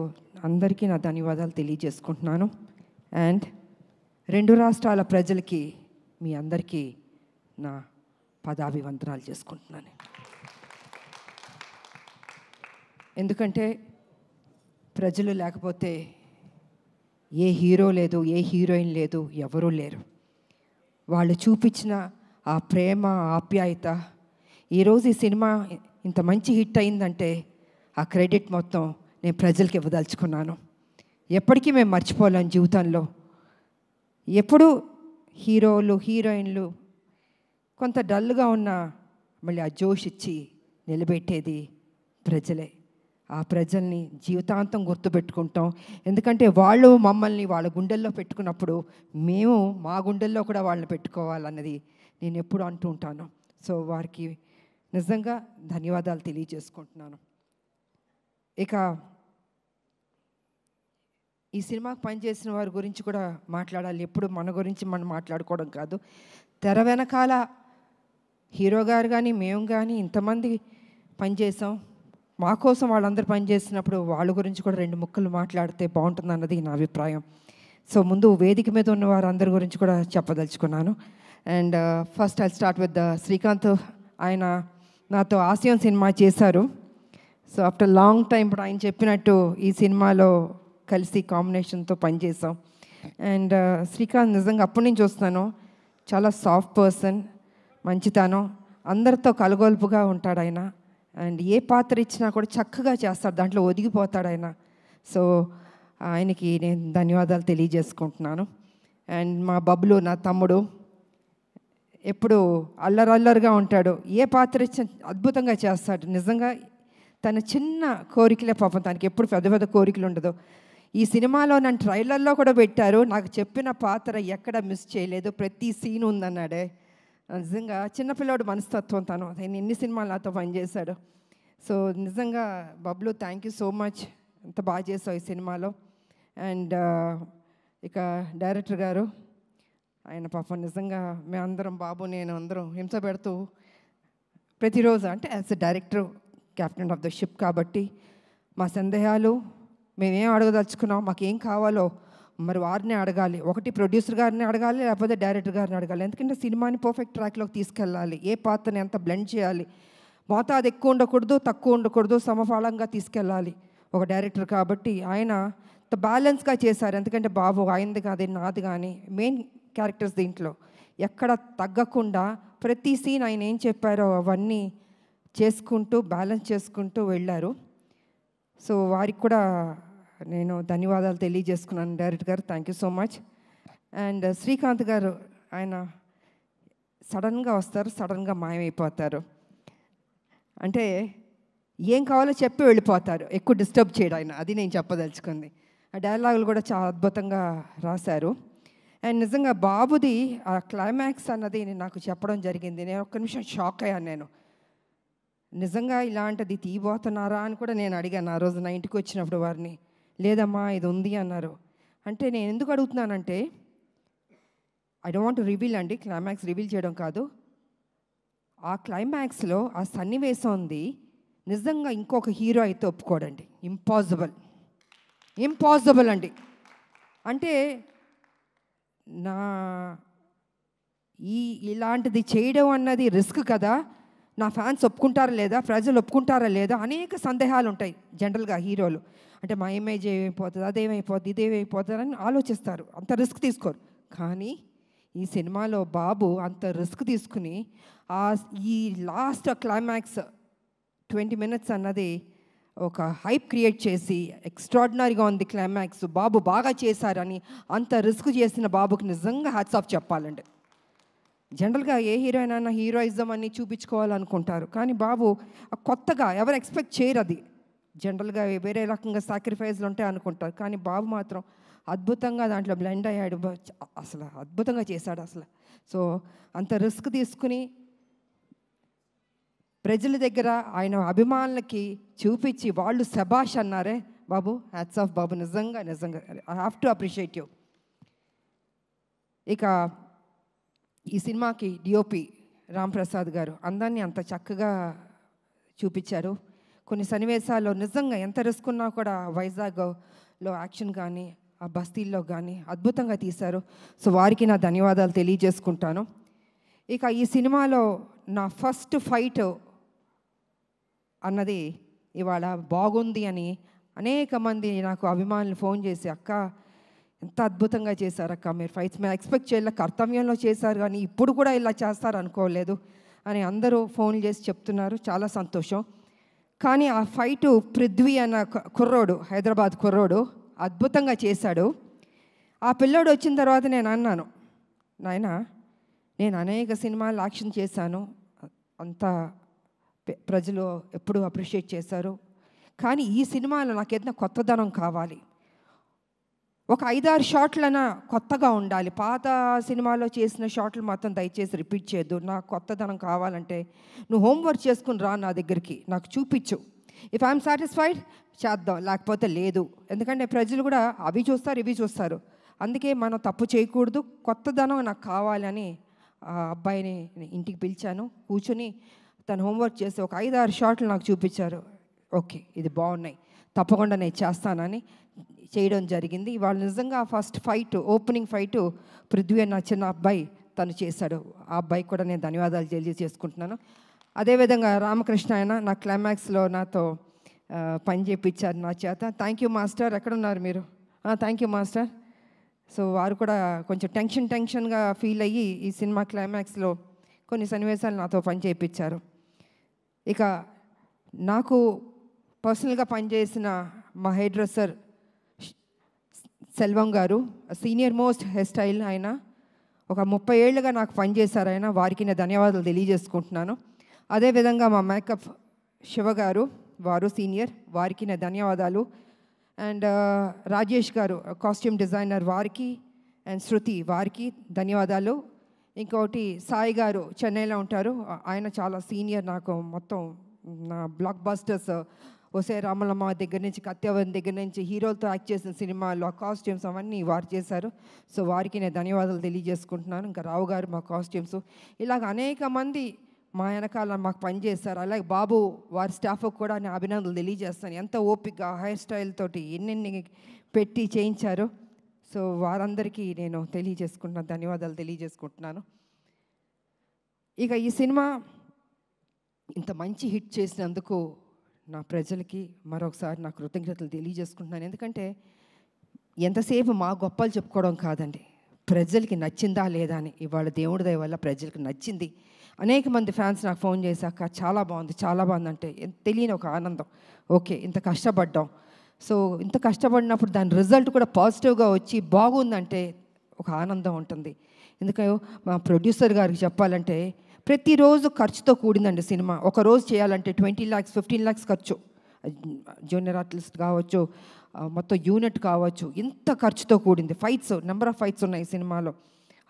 S9: అందరికీ నా ధన్యవాదాలు తెలియజేసుకుంటున్నాను. అండ్ 2 రాష్ట్రాల ప్రజలకి, మీ అందరికీ నా పదాభివందనాలు చేసుకుంటున్నాను. ఎందుకంటే ప్రజలు లేకపోతే ఏ హీరో లేదు, ఏ హీరోయిన్ లేదు, ఎవరూ లేరు. వాళ్ళు చూపించిన ఆ ప్రేమ, ఆప్యాయత, ఈరోజు ఈ సినిమా ఇంత మంచి హిట్ అయిందంటే ఆ క్రెడిట్ మొత్తం నేను ప్రజలకి ఇవ్వదలుచుకున్నాను. ఎప్పటికీ మేము మర్చిపోలేం జీవితంలో. ఎప్పుడు హీరోలు, హీరోయిన్లు కొంత డల్గా ఉన్నా మళ్ళీ ఆ జోష్ ఇచ్చి నిలబెట్టేది ప్రజలే. ఆ ప్రజల్ని జీవితాంతం గుర్తుపెట్టుకుంటాం. ఎందుకంటే వాళ్ళు మమ్మల్ని వాళ్ళ గుండెల్లో పెట్టుకున్నప్పుడు మేము మా గుండెల్లో కూడా వాళ్ళని పెట్టుకోవాలన్నది నేను ఎప్పుడు అంటూ ఉంటాను. సో వారికి నిజంగా ధన్యవాదాలు తెలియజేసుకుంటున్నాను. ఇక ఈ సినిమాకు పనిచేసిన వారి గురించి కూడా మాట్లాడాలి. ఎప్పుడు మన గురించి మనం మాట్లాడుకోవడం కాదు. తెర వెనకాల హీరో గారు కానీ మేము కానీ ఇంతమంది పనిచేసాం. మా కోసం వాళ్ళందరూ పనిచేసినప్పుడు వాళ్ళ గురించి కూడా 2 ముక్కలు మాట్లాడితే బాగుంటుంది అన్నది నా అభిప్రాయం. సో ముందు వేదిక మీద ఉన్న వారందరి గురించి కూడా చెప్పదలుచుకున్నాను. And first I start with Srikanth. ఆయన నాతో ఆసియం సినిమా చేశారు. సో ఆఫ్టర్ లాంగ్ టైం ఇప్పుడు ఆయన చెప్పినట్టు ఈ సినిమాలో కలిసి కాంబినేషన్తో పనిచేసాం. అండ్ శ్రీకాంత్ నిజంగా అప్పటి నుంచి చూస్తాను, చాలా సాఫ్ట్ పర్సన్, మంచితనం, అందరితో కలగొలుపుగా ఉంటాడు ఆయన. అండ్ ఏ పాత్ర ఇచ్చినా కూడా చక్కగా చేస్తాడు, దాంట్లో ఒదిగిపోతాడు ఆయన. సో ఆయనకి నేను ధన్యవాదాలు తెలియజేసుకుంటున్నాను. అండ్ మా బబ్లు నా తమ్ముడు ఎప్పుడు అల్లరల్లరిగా ఉంటాడు, ఏ పాత్ర ఇచ్చినా అద్భుతంగా చేస్తాడు. నిజంగా తన చిన్న కోరికలే పాపం, తనకి ఎప్పుడు పెద్ద పెద్ద కోరికలు ఉండదు. ఈ సినిమాలో నన్ను ట్రైలర్లో కూడా పెట్టారు, నాకు చెప్పిన పాత్ర ఎక్కడ మిస్ చేయలేదు, ప్రతి సీన్ ఉందన్నాడే. నిజంగా చిన్నపిల్లాడు మనస్తత్వం తను. ఆయన ఎన్ని సినిమాలు నాతో పనిచేశాడు. సో నిజంగా Bablu thank you so much, ఎంత బాగా చేసావు ఈ సినిమాలో. అండ్ ఇక డైరెక్టర్ గారు, ఆయన పాపం నిజంగా మేమందరం బాబు నేను అందరం హింస పెడుతూ ప్రతిరోజు, అంటే as a director captain of the ship కాబట్టి మా సందేహాలు మేమేం అడగదలుచుకున్నాం, మాకేం కావాలో మరి వారిని అడగాలి. ఒకటి ప్రొడ్యూసర్ గారిని అడగాలి, లేకపోతే డైరెక్టర్ గారిని అడగాలి. ఎందుకంటే సినిమాని పర్ఫెక్ట్ ట్రాక్లోకి తీసుకెళ్ళాలి, ఏ పాత్రని ఎంత బ్లెండ్ చేయాలి, మోతాదు ఎక్కువ ఉండకూడదు, తక్కువ ఉండకూడదు, సమఫలంగా తీసుకెళ్ళాలి ఒక డైరెక్టర్. కాబట్టి ఆయన బ్యాలెన్స్గా చేశారు. ఎందుకంటే బాబు ఆయనది కాదు నాది కానీ మెయిన్ క్యారెక్టర్స్ దీంట్లో ఎక్కడ తగ్గకుండా ప్రతి సీన్ ఆయన ఏం చెప్పారో అవన్నీ చేసుకుంటూ బ్యాలెన్స్ చేసుకుంటూ వెళ్ళారు. సో వారికి కూడా నేను ధన్యవాదాలు తెలియజేసుకున్నాను. డైరెక్టర్ గారు thank you so much. And Srikanth గారు, ఆయన సడన్గా వస్తారు, సడన్గా మాయమైపోతారు. అంటే ఏం కావాలో చెప్పి వెళ్ళిపోతారు, ఎక్కువ డిస్టర్బ్ చేయడం ఆయన, అది నేను చెప్పదలుచుకుంది. ఆ డైలాగులు కూడా చాలా అద్భుతంగా రాశారు. అండ్ నిజంగా బాబుది ఆ క్లైమాక్స్ అన్నది నాకు చెప్పడం జరిగింది. నేను ఒక్క నిమిషం షాక్ అయ్యాను. నేను నిజంగా ఇలాంటిది తీయబోతున్నారా అని కూడా నేను అడిగాను ఆ రోజు నా ఇంటికి వచ్చినప్పుడు వారిని. లేదమ్మా ఇది ఉంది అన్నారు. అంటే నేను ఎందుకు అడుగుతున్నానంటే I don't want to reveal అండి, క్లైమాక్స్ రివీల్ చేయడం కాదు. ఆ క్లైమాక్స్లో ఆ సన్నివేశం ఉంది, నిజంగా ఇంకొక హీరో అయితే ఒప్పుకోడండి. ఇంపాసిబుల్ అండి. అంటే నా ఇలాంటిది చేయడం అన్నది రిస్క్ కదా, నా ఫ్యాన్స్ ఒప్పుకుంటారా లేదా, ప్రజలు ఒప్పుకుంటారా లేదా, అనేక సందేహాలు ఉంటాయి జనరల్గా హీరోలు. అంటే మా ఇమేజ్ ఏమైపోతుంది, అదేమైపోతుంది, ఇదేమైపోతుంది అని ఆలోచిస్తారు, అంత రిస్క్ తీసుకోరు. కానీ ఈ సినిమాలో బాబు అంత రిస్క్ తీసుకుని ఈ లాస్ట్ క్లైమాక్స్ 20 minutes అన్నది ఒక హైప్ క్రియేట్ చేసి ఎక్స్ట్రాడినరీగా ఉంది క్లైమాక్స్, బాబు బాగా చేశారని అంత రిస్క్ చేసిన బాబుకి నిజంగా హ్యాట్స్ ఆఫ్ చెప్పాలండి. జనరల్గా ఏ హీరోయిన్ అయినా హీరోయిజం అని చూపించుకోవాలనుకుంటారు, కానీ బాబు కొత్తగా ఎవరు ఎక్స్పెక్ట్ చేయరు. అది జనరల్గా వేరే రకంగా సాక్రిఫైస్లు ఉంటాయి అనుకుంటారు, కానీ బాబు మాత్రం అద్భుతంగా దాంట్లో బ్లెండ్ అయ్యాడు, అసలు అద్భుతంగా చేశాడు అసలు. సో అంత రిస్క్ తీసుకుని ప్రజల దగ్గర ఆయన అభిమానులకి చూపించి వాళ్ళు శబాష్ అన్నారే బాబు, హ్యాట్స్ ఆఫ్ బాబు, నిజంగా I have to appreciate you. ఇక ఈ సినిమాకి డిఓపి రాంప్రసాద్ గారు అందాన్ని అంత చక్కగా చూపించారు. కొన్ని సన్నివేశాల్లో నిజంగా ఎంత రిస్క్ ఉన్నా కూడా వైజాగ్లో యాక్షన్ కానీ ఆ బస్తీల్లో కానీ అద్భుతంగా తీశారు. సో వారికి నా ధన్యవాదాలు తెలియజేసుకుంటాను. ఇక ఈ సినిమాలో నా ఫస్ట్ ఫైట్ అన్నది ఇవాళ బాగుంది అని అనేక మంది నాకు అభిమానులు ఫోన్ చేసి, అక్క ఎంత అద్భుతంగా చేశారు అక్క, మీరు ఫైట్స్ మేము ఎక్స్పెక్ట్ చేయలే, కర్తవ్యంలో చేశారు కానీ ఇప్పుడు కూడా ఇలా చేస్తారు అనుకోలేదు అని అందరూ ఫోన్ చేసి చెప్తున్నారు, చాలా సంతోషం. కానీ ఆ ఫైటు పృథ్వీ అన్న కుర్రోడు, హైదరాబాద్ కుర్రోడు అద్భుతంగా చేశాడు. ఆ పిల్లోడు వచ్చిన తర్వాత నేను అన్నాను, నాయన నేను అనేక సినిమాలు యాక్షన్ చేశాను, అంతా ప్రజలు ఎప్పుడూ అప్రిషియేట్ చేశారు, కానీ ఈ సినిమాలో నాకు ఏదైనా కొత్తదనం కావాలి, ఒక 5-6 షాట్లైనా కొత్తగా ఉండాలి, పాత సినిమాలో చేసిన షాట్లు మాత్రం దయచేసి రిపీట్ చేయొద్దు, నాకు కొత్తదనం కావాలంటే నువ్వు హోంవర్క్ చేసుకుని రా నా దగ్గరికి, నాకు చూపించు, ఇఫ్ ఐఎమ్ సాటిస్ఫైడ్ చేద్దాం, లేకపోతే లేదు. ఎందుకంటే ప్రజలు కూడా అవి చూస్తారు ఇవి చూస్తారు, అందుకే మనం తప్పు చేయకూడదు, కొత్తదనం నాకు కావాలని ఆ అబ్బాయిని ఇంటికి పిలిచాను, కూర్చొని తను హోంవర్క్ చేసి ఒక 5-6 షాట్లు నాకు చూపించారు. ఓకే ఇది బాగున్నాయి, తప్పకుండా నేను చేస్తానని చేయడం జరిగింది. ఇవాళ నిజంగా first fight, opening fight Prithvi అన్న చిన్న అబ్బాయి తను చేశాడు. ఆ అబ్బాయికి కూడా నేను ధన్యవాదాలు తెలియజేసుకుంటున్నాను. అదేవిధంగా రామకృష్ణ ఆయన నా క్లైమాక్స్లో నాతో పని చేయించారు నా చేత. Thank you master. ఎక్కడున్నారు మీరు? Thank you master. సో వారు కూడా కొంచెం టెన్షన్గా ఫీల్ అయ్యి ఈ సినిమా క్లైమాక్స్లో కొన్ని సన్నివేశాలు నాతో పని చేయించారు. ఇక నాకు పర్సనల్గా పనిచేసిన మా హెయిర్ డ్రెస్సర్ సెల్వం గారు, సీనియర్ మోస్ట్ హెయిర్ స్టైల్ ఆయన, ఒక 30 ఏళ్ళుగా నాకు పనిచేశారు ఆయన. వారికి నేను ధన్యవాదాలు తెలియజేసుకుంటున్నాను. అదేవిధంగా మా మేకప్ శివ గారు, వారు సీనియర్, వారికి నా ధన్యవాదాలు. అండ్ రాజేష్ గారు కాస్ట్యూమ్ డిజైనర్, వారికి అండ్ శృతి వారికి ధన్యవాదాలు. ఇంకొకటి సాయి గారు చెన్నైలో ఉంటారు, ఆయన చాలా సీనియర్. నాకు మొత్తం నా బ్లాక్ బస్టర్స్ ఒసే రామలమ్మ దగ్గర నుంచి కత్యవన్ దగ్గర నుంచి హీరోలతో యాక్ట్ చేసిన సినిమాల్లో ఆ కాస్ట్యూమ్స్ అవన్నీ వారు చేశారు. సో వారికి నేను ధన్యవాదాలు తెలియజేసుకుంటున్నాను. ఇంకా రావు గారు మా కాస్ట్యూమ్స్, ఇలాగ అనేక మంది మా వెనకాల మాకు పనిచేస్తారు. అలాగే బాబు వారి స్టాఫ్కి కూడా నేను అభినందనలు తెలియజేస్తాను. ఎంత ఓపికగా హెయిర్ స్టైల్ తోటి ఎన్నెన్ని పెట్టి చేయించారు. సో వారందరికీ నేను తెలియజేసుకుంటున్నాను, ధన్యవాదాలు తెలియజేసుకుంటున్నాను. ఇక ఈ సినిమా ఇంత మంచి హిట్ చేసినందుకు నా ప్రజలకి మరొకసారి నా కృతజ్ఞతలు తెలియజేసుకుంటున్నాను. ఎందుకంటే ఎంతసేపు మా గొప్పలు చెప్పుకోవడం కాదండి, ప్రజలకి నచ్చిందా లేదా అని. ఇవాళ దేవుడి దయ వల్ల ప్రజలకు నచ్చింది. అనేక మంది ఫ్యాన్స్ నాకు ఫోన్ చేశాక చాలా బాగుంది అంటే తెలియని ఒక ఆనందం. ఓకే, ఇంత కష్టపడ్డాం, సో ఇంత కష్టపడినప్పుడు దాని రిజల్ట్ కూడా పాజిటివ్గా వచ్చి బాగుందంటే ఒక ఆనందం ఉంటుంది. ఎందుకంటే మా ప్రొడ్యూసర్ గారికి చెప్పాలంటే ప్రతిరోజు ఖర్చుతో కూడిందండి సినిమా. ఒక రోజు చేయాలంటే 20 lakhs 15 lakhs ఖర్చు. జూనియర్ ఆర్టిస్ట్ కావచ్చు, మొత్తం యూనిట్ కావచ్చు, ఇంత ఖర్చుతో కూడింది. ఫైట్స్, నెంబర్ ఆఫ్ ఫైట్స్ ఉన్నాయి ఈ సినిమాలో.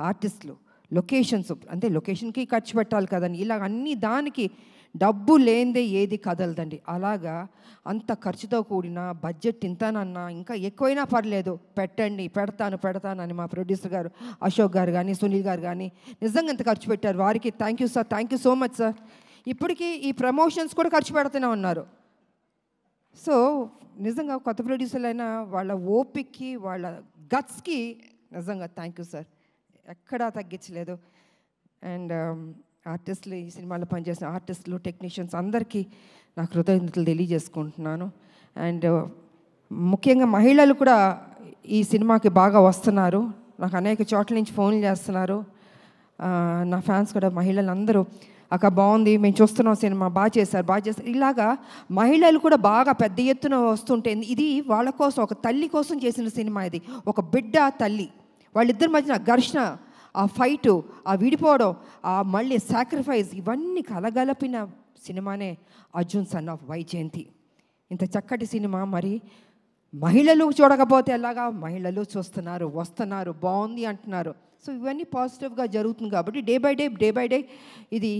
S9: ఆర్టిస్టులు, లొకేషన్స్, అంటే లొకేషన్కి ఖర్చు పెట్టాలి కదండి. ఇలా అన్ని దానికి డబ్బు లేనిదే ఏది కదలదండి. అలాగా అంత ఖర్చుతో కూడిన బడ్జెట్ ఇంతనన్నా ఇంకా ఎక్కువైనా పర్లేదు పెడతాను అని మా ప్రొడ్యూసర్ గారు అశోక్ గారు కానీ సునీల్ గారు కానీ నిజంగా ఎంత ఖర్చు పెట్టారు. వారికి thank you sir, thank you so much sir. ఇప్పటికీ ఈ ప్రమోషన్స్ కూడా ఖర్చు పెడుతూనే ఉన్నారు. సో నిజంగా కొత్త ప్రొడ్యూసర్లు అయినా వాళ్ళ ఓపిక్కి వాళ్ళ గట్స్కి నిజంగా థ్యాంక్ యూ సార్, ఎక్కడా తగ్గించలేదు. అండ్ ఆర్టిస్టులు, ఈ సినిమాలో పనిచేసిన ఆర్టిస్టులు, టెక్నీషియన్స్ అందరికీ నా కృతజ్ఞతలు తెలియజేసుకుంటున్నాను. అండ్ ముఖ్యంగా మహిళలు కూడా ఈ సినిమాకి బాగా వస్తున్నారు. నాకు అనేక చోట్ల నుంచి ఫోన్లు చేస్తున్నారు నా ఫ్యాన్స్ కూడా. మహిళలు అందరూ అక్క బాగుంది, మేము చూస్తున్నాం సినిమా, బాగా చేశారు. ఇలాగా మహిళలు కూడా బాగా పెద్ద ఎత్తున వస్తుంటే ఇది వాళ్ళ కోసం, ఒక తల్లి కోసం చేసిన సినిమా ఇది. ఒక బిడ్డ తల్లి, వాళ్ళిద్దరి మధ్యన ఘర్షణ, ఆ ఫైటు, ఆ విడిపోవడం, ఆ మళ్ళీ సాక్రిఫైస్, ఇవన్నీ కలగలిపిన సినిమానే అర్జున్ సన్ ఆఫ్ వైజయంతి. ఇంత చక్కటి సినిమా మరి మహిళలు చూడకపోతే ఎలాగా? మహిళలు చూస్తున్నారు, వస్తున్నారు, బాగుంది అంటున్నారు. సో ఇవన్నీ పాజిటివ్గా జరుగుతుంది కాబట్టి డే బై డే ఇది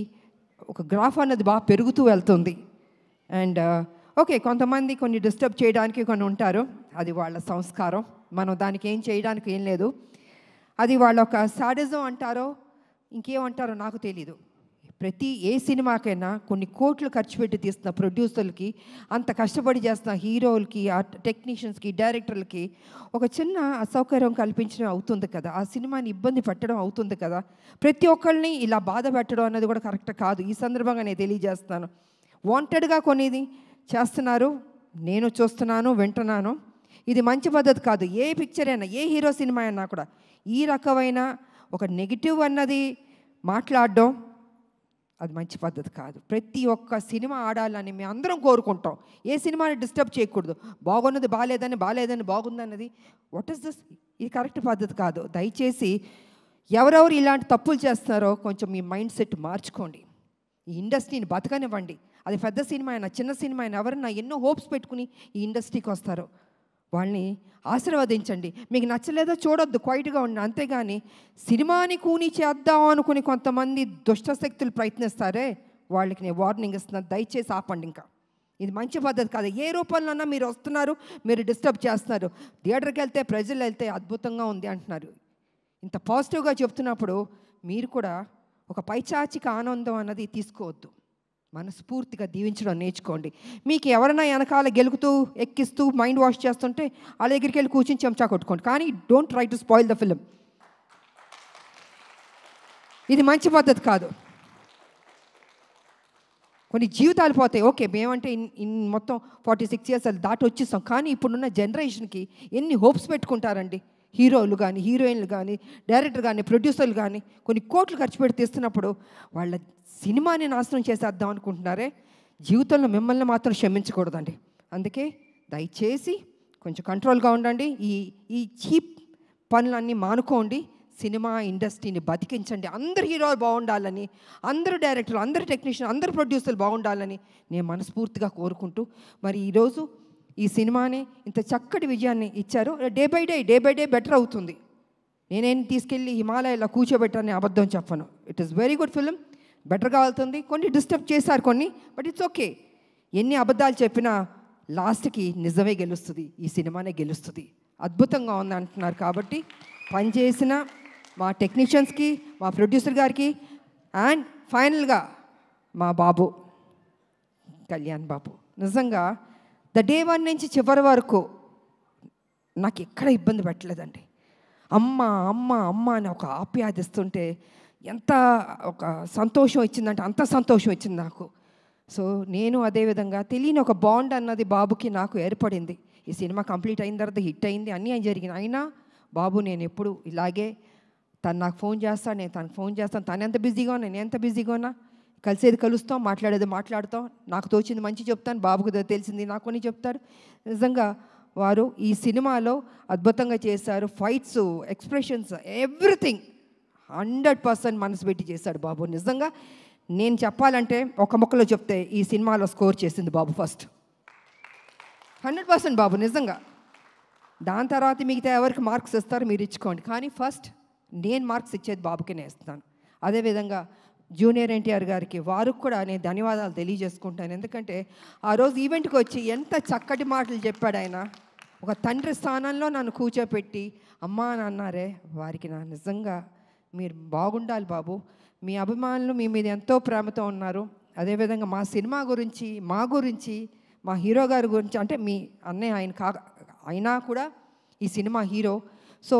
S9: ఒక గ్రాఫ్ అన్నది బాగా పెరుగుతూ వెళ్తుంది. అండ్ ఓకే, కొంతమంది కొన్ని డిస్టర్బ్ చేయడానికి కొన్ని ఉంటారు, అది వాళ్ళ సంస్కారం, మనం దానికి ఏం చేయడానికి ఏం లేదు. అది వాళ్ళ ఒక సాడిజం అంటారో ఇంకేమంటారో నాకు తెలీదు. ఏ సినిమాకైనా కొన్ని కోట్లు ఖర్చు పెట్టి తీస్తున్న ప్రొడ్యూసర్లకి, అంత కష్టపడి చేస్తున్న హీరోలకి, ఆ టెక్నీషియన్స్కి, డైరెక్టర్లకి ఒక చిన్న అసౌకర్యం కల్పించడం అవుతుంది కదా, ఆ సినిమాని ఇబ్బంది పెట్టడం అవుతుంది కదా. ప్రతి ఒక్కరిని ఇలా బాధ పెట్టడం అన్నది కూడా కరెక్ట్ కాదు. ఈ సందర్భంగా నేను తెలియజేస్తున్నాను, వాంటెడ్గా కొనేది చేస్తున్నారు, నేను చూస్తున్నాను, వింటున్నాను. ఇది మంచి పద్ధతి కాదు. ఏ పిక్చర్ అయినా, ఏ హీరో సినిమా అయినా కూడా ఈ రకమైన ఒక నెగిటివ్ అన్నది మాట్లాడడం అది మంచి పద్ధతి కాదు. ప్రతి ఒక్క సినిమా ఆడాలని మేము అందరం కోరుకుంటాం. ఏ సినిమాని డిస్టర్బ్ చేయకూడదు. బాగున్నది బాగాలేదని, బాగుందన్నది వాట్ ఈస్ దిస్? ఇది కరెక్ట్ పద్ధతి కాదు. దయచేసి ఎవరెవరు ఇలాంటి తప్పులు చేస్తున్నారో కొంచెం మీ మైండ్ సెట్ మార్చుకోండి. ఈ ఇండస్ట్రీని బతకనివ్వండి. అది పెద్ద సినిమా అయినా చిన్న సినిమా అయినా ఎవరైనా ఎన్నో హోప్స్ పెట్టుకుని ఈ ఇండస్ట్రీకి వస్తారు, వాళ్ళని ఆశీర్వదించండి. మీకు నచ్చలేదో చూడొద్దు, క్వైట్గా ఉండి. అంతేగాని సినిమాని కూని చేద్దాం అనుకుని కొంతమంది దుష్టశక్తులు ప్రయత్నిస్తారే, వాళ్ళకి నేను వార్నింగ్ ఇస్తున్నాను, దయచేసి ఆపండి. ఇంకా ఇది మంచి పద్ధతి కాదు. ఏ రూపంలోనన్నా మీరు వస్తున్నారు, మీరు డిస్టర్బ్ చేస్తున్నారు. థియేటర్కి వెళ్తే, ప్రజలు వెళ్తే అద్భుతంగా ఉంది అంటున్నారు. ఇంత పాజిటివ్గా చెప్తున్నప్పుడు మీరు కూడా ఒక పైచాచిక ఆనందం అన్నది తీసుకోవద్దు. మనస్ఫూర్తిగా దీవించడం నేర్చుకోండి. మీకు ఎవరైనా వెనకాల గెలుకుతూ ఎక్కిస్తూ మైండ్ వాష్ చేస్తుంటే వాళ్ళ దగ్గరికి వెళ్ళి కూర్చొని చెంచా కొట్టుకోండి. కానీ don't try to spoil the film. ఇది మంచి పద్ధతి కాదు. కొన్ని జీవితాలు పోతాయి. ఓకే, మేమంటే ఇన్ మొత్తం 46 years అది దాటి వచ్చేస్తాం. కానీ ఇప్పుడున్న జనరేషన్కి ఎన్ని హోప్స్ పెట్టుకుంటారండి. హీరోలు కానీ, హీరోయిన్లు కానీ, డైరెక్టర్ కానీ, ప్రొడ్యూసర్లు కానీ కొన్ని కోట్లు ఖర్చు పెట్టి తీస్తున్నప్పుడు వాళ్ళ సినిమాని నాశనం చేసేద్దాం అనుకుంటున్నారే. జీవితంలో మిమ్మల్ని మాత్రం క్షమించకూడదండి. అందుకే దయచేసి కొంచెం కంట్రోల్గా ఉండండి. ఈ చీప్ పనులన్నీ మానుకోండి. సినిమా ఇండస్ట్రీని బతికించండి. అందరు హీరోలు బాగుండాలని, అందరు డైరెక్టర్లు, అందరు టెక్నీషియన్, అందరు ప్రొడ్యూసర్లు బాగుండాలని నేను మనస్ఫూర్తిగా కోరుకుంటూ, మరి ఈరోజు ఈ సినిమాని ఇంత చక్కటి విజయాన్ని ఇచ్చారు. డే బై డే బెటర్ అవుతుంది. నేనేం తీసుకెళ్ళి హిమాలయాలో కూర్చోబెట్టాలని అబద్ధం చెప్పను. It is very good film, బెటర్గా వెళ్తుంది. కొన్ని డిస్టర్బ్ చేశారు కొన్ని, బట్ ఇట్స్ ఓకే. ఎన్ని అబద్ధాలు చెప్పినా లాస్ట్కి నిజమే గెలుస్తుంది, ఈ సినిమానే గెలుస్తుంది. అద్భుతంగా ఉంది అంటున్నారు. కాబట్టి పనిచేసిన మా టెక్నీషియన్స్కి, మా ప్రొడ్యూసర్ గారికి, అండ్ ఫైనల్గా మా బాబు కళ్యాణ్ బాబు, నిజంగా డే 1 నుంచి చివరి వరకు నాకు ఎక్కడ ఇబ్బంది పెట్టలేదండి. అమ్మ అమ్మ అమ్మ అని ఒక ఆప్యాదిస్తుంటే ఎంత ఒక సంతోషం ఇచ్చిందంటే అంత సంతోషం ఇచ్చింది నాకు. సో నేను అదేవిధంగా తెలియని ఒక బాండ్ అన్నది బాబుకి నాకు ఏర్పడింది. ఈ సినిమా కంప్లీట్ అయిన తర్వాత హిట్ అయింది, అన్నీ జరిగింది. అయినా బాబు నేను ఎప్పుడు ఇలాగే, తను నాకు ఫోన్ చేస్తాను, నేను తనకు ఫోన్ చేస్తాను. తను ఎంత బిజీగా ఉన్నా, నేను ఎంత బిజీగా ఉన్నా, కలిసేది కలుస్తాం, మాట్లాడేది మాట్లాడతాం. నాకు తోచింది మంచి చెప్తాను, బాబుకు తెలిసింది నాకు కొన్ని చెప్తారు. నిజంగా వారు ఈ సినిమాలో అద్భుతంగా చేశారు. ఫైట్స్, ఎక్స్ప్రెషన్స్, ఎవ్రీథింగ్ 100% మనసు పెట్టి చేశాడు బాబు. నిజంగా నేను చెప్పాలంటే ఒక ముక్కలో చెప్తే ఈ సినిమాలో స్కోర్ చేసింది బాబు ఫస్ట్. 100% బాబు నిజంగా. దాని తర్వాత మిగతా ఎవరికి మార్క్స్ ఇస్తారో మీరు ఇచ్చుకోండి, కానీ ఫస్ట్ నేను మార్క్స్ ఇచ్చేది బాబుకి నేను ఇస్తాను. అదేవిధంగా జూనియర్ ఎన్టీఆర్ గారికి, వారికి కూడా నేను ధన్యవాదాలు తెలియజేసుకుంటాను. ఎందుకంటే ఆ రోజు ఈవెంట్కి వచ్చి ఎంత చక్కటి మాటలు చెప్పాడు ఆయన. ఒక తండ్రి స్థానంలో నన్ను కూర్చోపెట్టి అమ్మా అని అన్నారే, వారికి నా నిజంగా మీరు బాగుండాలి బాబు. మీ అభిమానులు మీ మీద ఎంతో ప్రేమతో ఉన్నారు. అదేవిధంగా మా సినిమా గురించి, మా గురించి, మా హీరో గారి గురించి, అంటే మీ అన్నయ్య ఆయన అయినా కూడా ఈ సినిమా హీరో. సో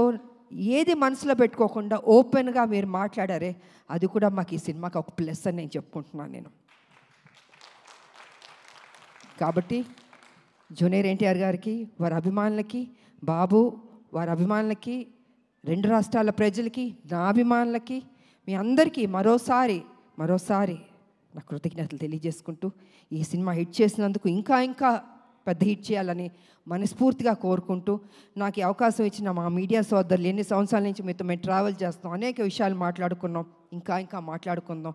S9: ఏది మనసులో పెట్టుకోకుండా ఓపెన్గా మీరు మాట్లాడారే, అది కూడా మాకు ఈ సినిమాకి ఒక ప్లస్ అని నేను చెప్పుకుంటున్నాను నేను. కాబట్టి జూనియర్ ఎన్టీఆర్ గారికి, వారి అభిమానులకి, బాబు వారి అభిమానులకి, 2 రాష్ట్రాల ప్రజలకి, నా అభిమానులకి, మీ అందరికీ మరోసారి నా కృతజ్ఞతలు తెలియజేసుకుంటూ, ఈ సినిమా హిట్ చేసినందుకు ఇంకా పెద్ద హిట్ చేయాలని మనస్ఫూర్తిగా కోరుకుంటూ, నాకు ఈ అవకాశం ఇచ్చిన మా మీడియా సోదరులు, ఎన్ని సంవత్సరాల నుంచి మీతో మేము ట్రావెల్ చేస్తాం, అనేక విషయాలు మాట్లాడుకున్నాం, ఇంకా మాట్లాడుకుందాం.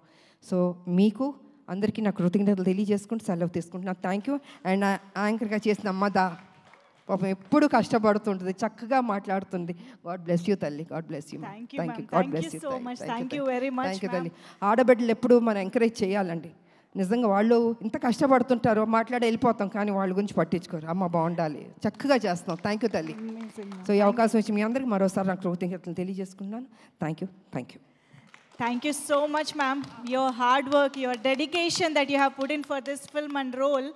S9: సో మీకు అందరికీ నా కృతజ్ఞతలు తెలియజేసుకుంటూ సెలవు తీసుకుంటున్నాను. Thank you. అండ్ యాంకర్గా చేసిన అమ్మదా పాపం ఎప్పుడు కష్టపడుతుంటుంది, చక్కగా మాట్లాడుతుంది. గాడ్ బ్లెస్ యూ తల్లి, God bless you. Thank you, God bless you. Thank you తల్లి. ఆడబిడ్డలు ఎప్పుడు మనం ఎంకరేజ్ చేయాలండి. నిజంగా వాళ్ళు ఇంత కష్టపడుతుంటారో మాట్లాడి వెళ్ళిపోతాం, కానీ వాళ్ళ గురించి పట్టించుకోరు. అమ్మ బాగుండాలి, చక్కగా చేస్తున్నాం. థ్యాంక్ యూ తల్లి. సో ఈ అవకాశం వచ్చి మీ అందరికీ మరోసారి నాకు కృతజ్ఞతలు తెలియజేసుకున్నాను. Thank you.
S1: Thank you so much, ma'am. Your hard work, your dedication that you have put in for this film and role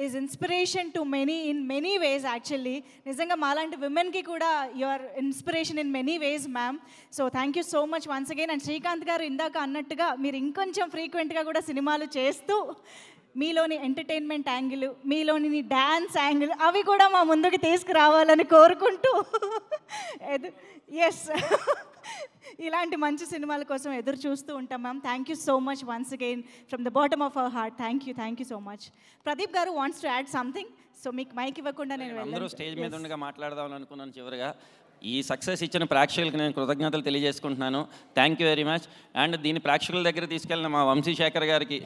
S1: is inspiration to many in many ways actually. Nizanga malanti women ki kuda you are inspiration in many ways, ma'am. So thank you so much once again. And Srikanth garu indaka annattuga meer inkoncham frequent ga kuda cinemalu chestu మీలోని entertainment angle, మీలోని dance angle అవి కూడా మా ముందుకు తీసుకురావాలని కోరుకుంటూ yes ఇలాంటి మంచి సినిమాల కోసం ఎదురు చూస్తూ ఉంటాం ma'am. Thank you so much once again from the bottom of our heart. Thank you so much. Pradeep garu wants to add something. So మీకు మైక్ ఇవ్వకుండా నేను
S6: అందరూ స్టేజ్ మీద ఉండగా మాట్లాడదామని అనుకున్నాను. చివరిగా ఈ సక్సెస్ ఇచ్చిన ప్రేక్షకులకు నేను కృతజ్ఞతలు తెలియజేసుకుంటున్నాను. Thank you very much. And దీని ప్రేక్షకుల దగ్గర తీసుకెళ్ళిన మా వంశీశేఖర్ గారికి,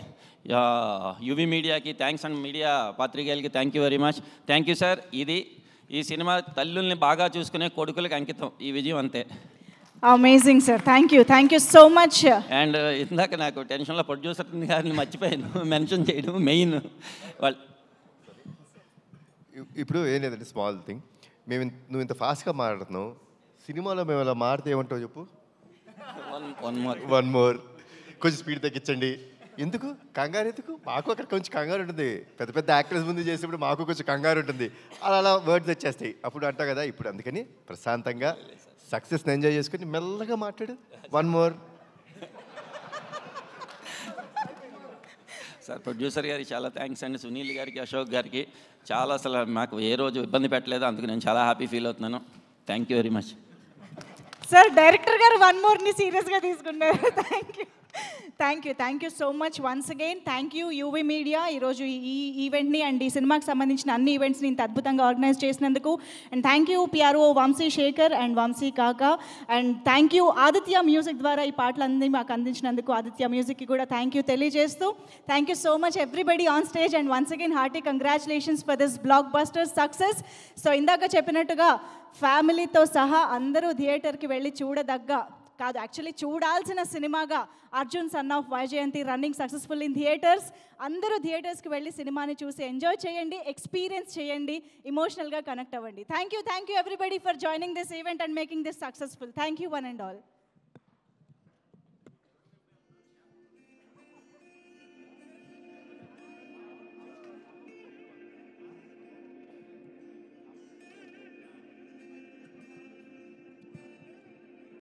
S6: యువి మీడియాకి థ్యాంక్స్, అండ్ మీడియా పాత్రికేయులకి thank you very much. Thank you sir. ఈ సినిమా తల్లుల్ని బాగా చూసుకునే కొడుకులకు అంకితం. ఈ విజయం అంతే.
S1: Amazing sir. Thank you so much.
S6: And ఇందాక నాకు టెన్షన్లో ప్రొడ్యూసర్ గారిని మర్చిపోయాను మెన్షన్ చేయడం. మెయిన్ వాళ్ళు
S8: ఇప్పుడు ఏం లేదంటే స్మాల్ థింగ్, నువ్వు ఇంత ఫాస్ట్గా మాట్లాడుతున్నావు, సినిమాలో మేము అలా మాడితే ఏమంటావు చెప్పు? వన్ మోర్ కొంచెం స్పీడ్ తగ్గించండి. ఎందుకు కంగారు? ఎందుకు? మాకు అక్కడ కొంచెం కంగారు ఉంటుంది. పెద్ద పెద్ద యాక్టర్స్ ముందు చేసేప్పుడు మాకు కొంచెం కంగారు ఉంటుంది. అలా వర్డ్స్ వచ్చేస్తాయి అప్పుడు అంటావు కదా. ఇప్పుడు అందుకని ప్రశాంతంగా సక్సెస్ని ఎంజాయ్ చేసుకుని మెల్లగా మాట్లాడు. వన్ మోర్
S6: సార్ ప్రొడ్యూసర్ గారికి చాలా థ్యాంక్స్ అండి, సునీల్ గారికి, అశోక్ గారికి. చాలా అసలు మాకు ఏ రోజు ఇబ్బంది పెట్టలేదు, అందుకు నేను చాలా హ్యాపీ ఫీల్ అవుతున్నాను. Thank you very much.
S1: Sir director గారు వన్ మోర్ని సీరియస్గా తీసుకున్నారు. Thank you so much once again. Thank you UV media ఈరోజు ఈ ఈవెంట్ని అండ్ ఈ సినిమాకి సంబంధించిన అన్ని ఈవెంట్స్ని ఇంత అద్భుతంగా ఆర్గనైజ్ చేసినందుకు. And thank you PRO Vamsi Shekar and Vamsi Kaka. And thank you Aditya music ద్వారా ఈ పాటలన్నీ మాకు అందించినందుకు ఆదిత్య మ్యూజిక్కి కూడా థ్యాంక్ యూ తెలియజేస్తూ thank you so much everybody on stage and once again hearty congratulations for this blockbuster success. So ఇందాక చెప్పినట్టుగా ఫ్యామిలీతో సహా అందరూ థియేటర్కి వెళ్ళి చూడదగ్గ కాదు, యాక్చువల్లీ చూడాల్సిన సినిమాగా Arjun son of Vyjayanthi running successful in theatres. అందరూ థియేటర్స్కి వెళ్ళి సినిమాని చూసి ఎంజాయ్ చేయండి, ఎక్స్పీరియన్స్ చేయండి, ఇమోషనల్గా కనెక్ట్ అవ్వండి. Thank you everybody for joining this event and making this successful. Thank you one and all.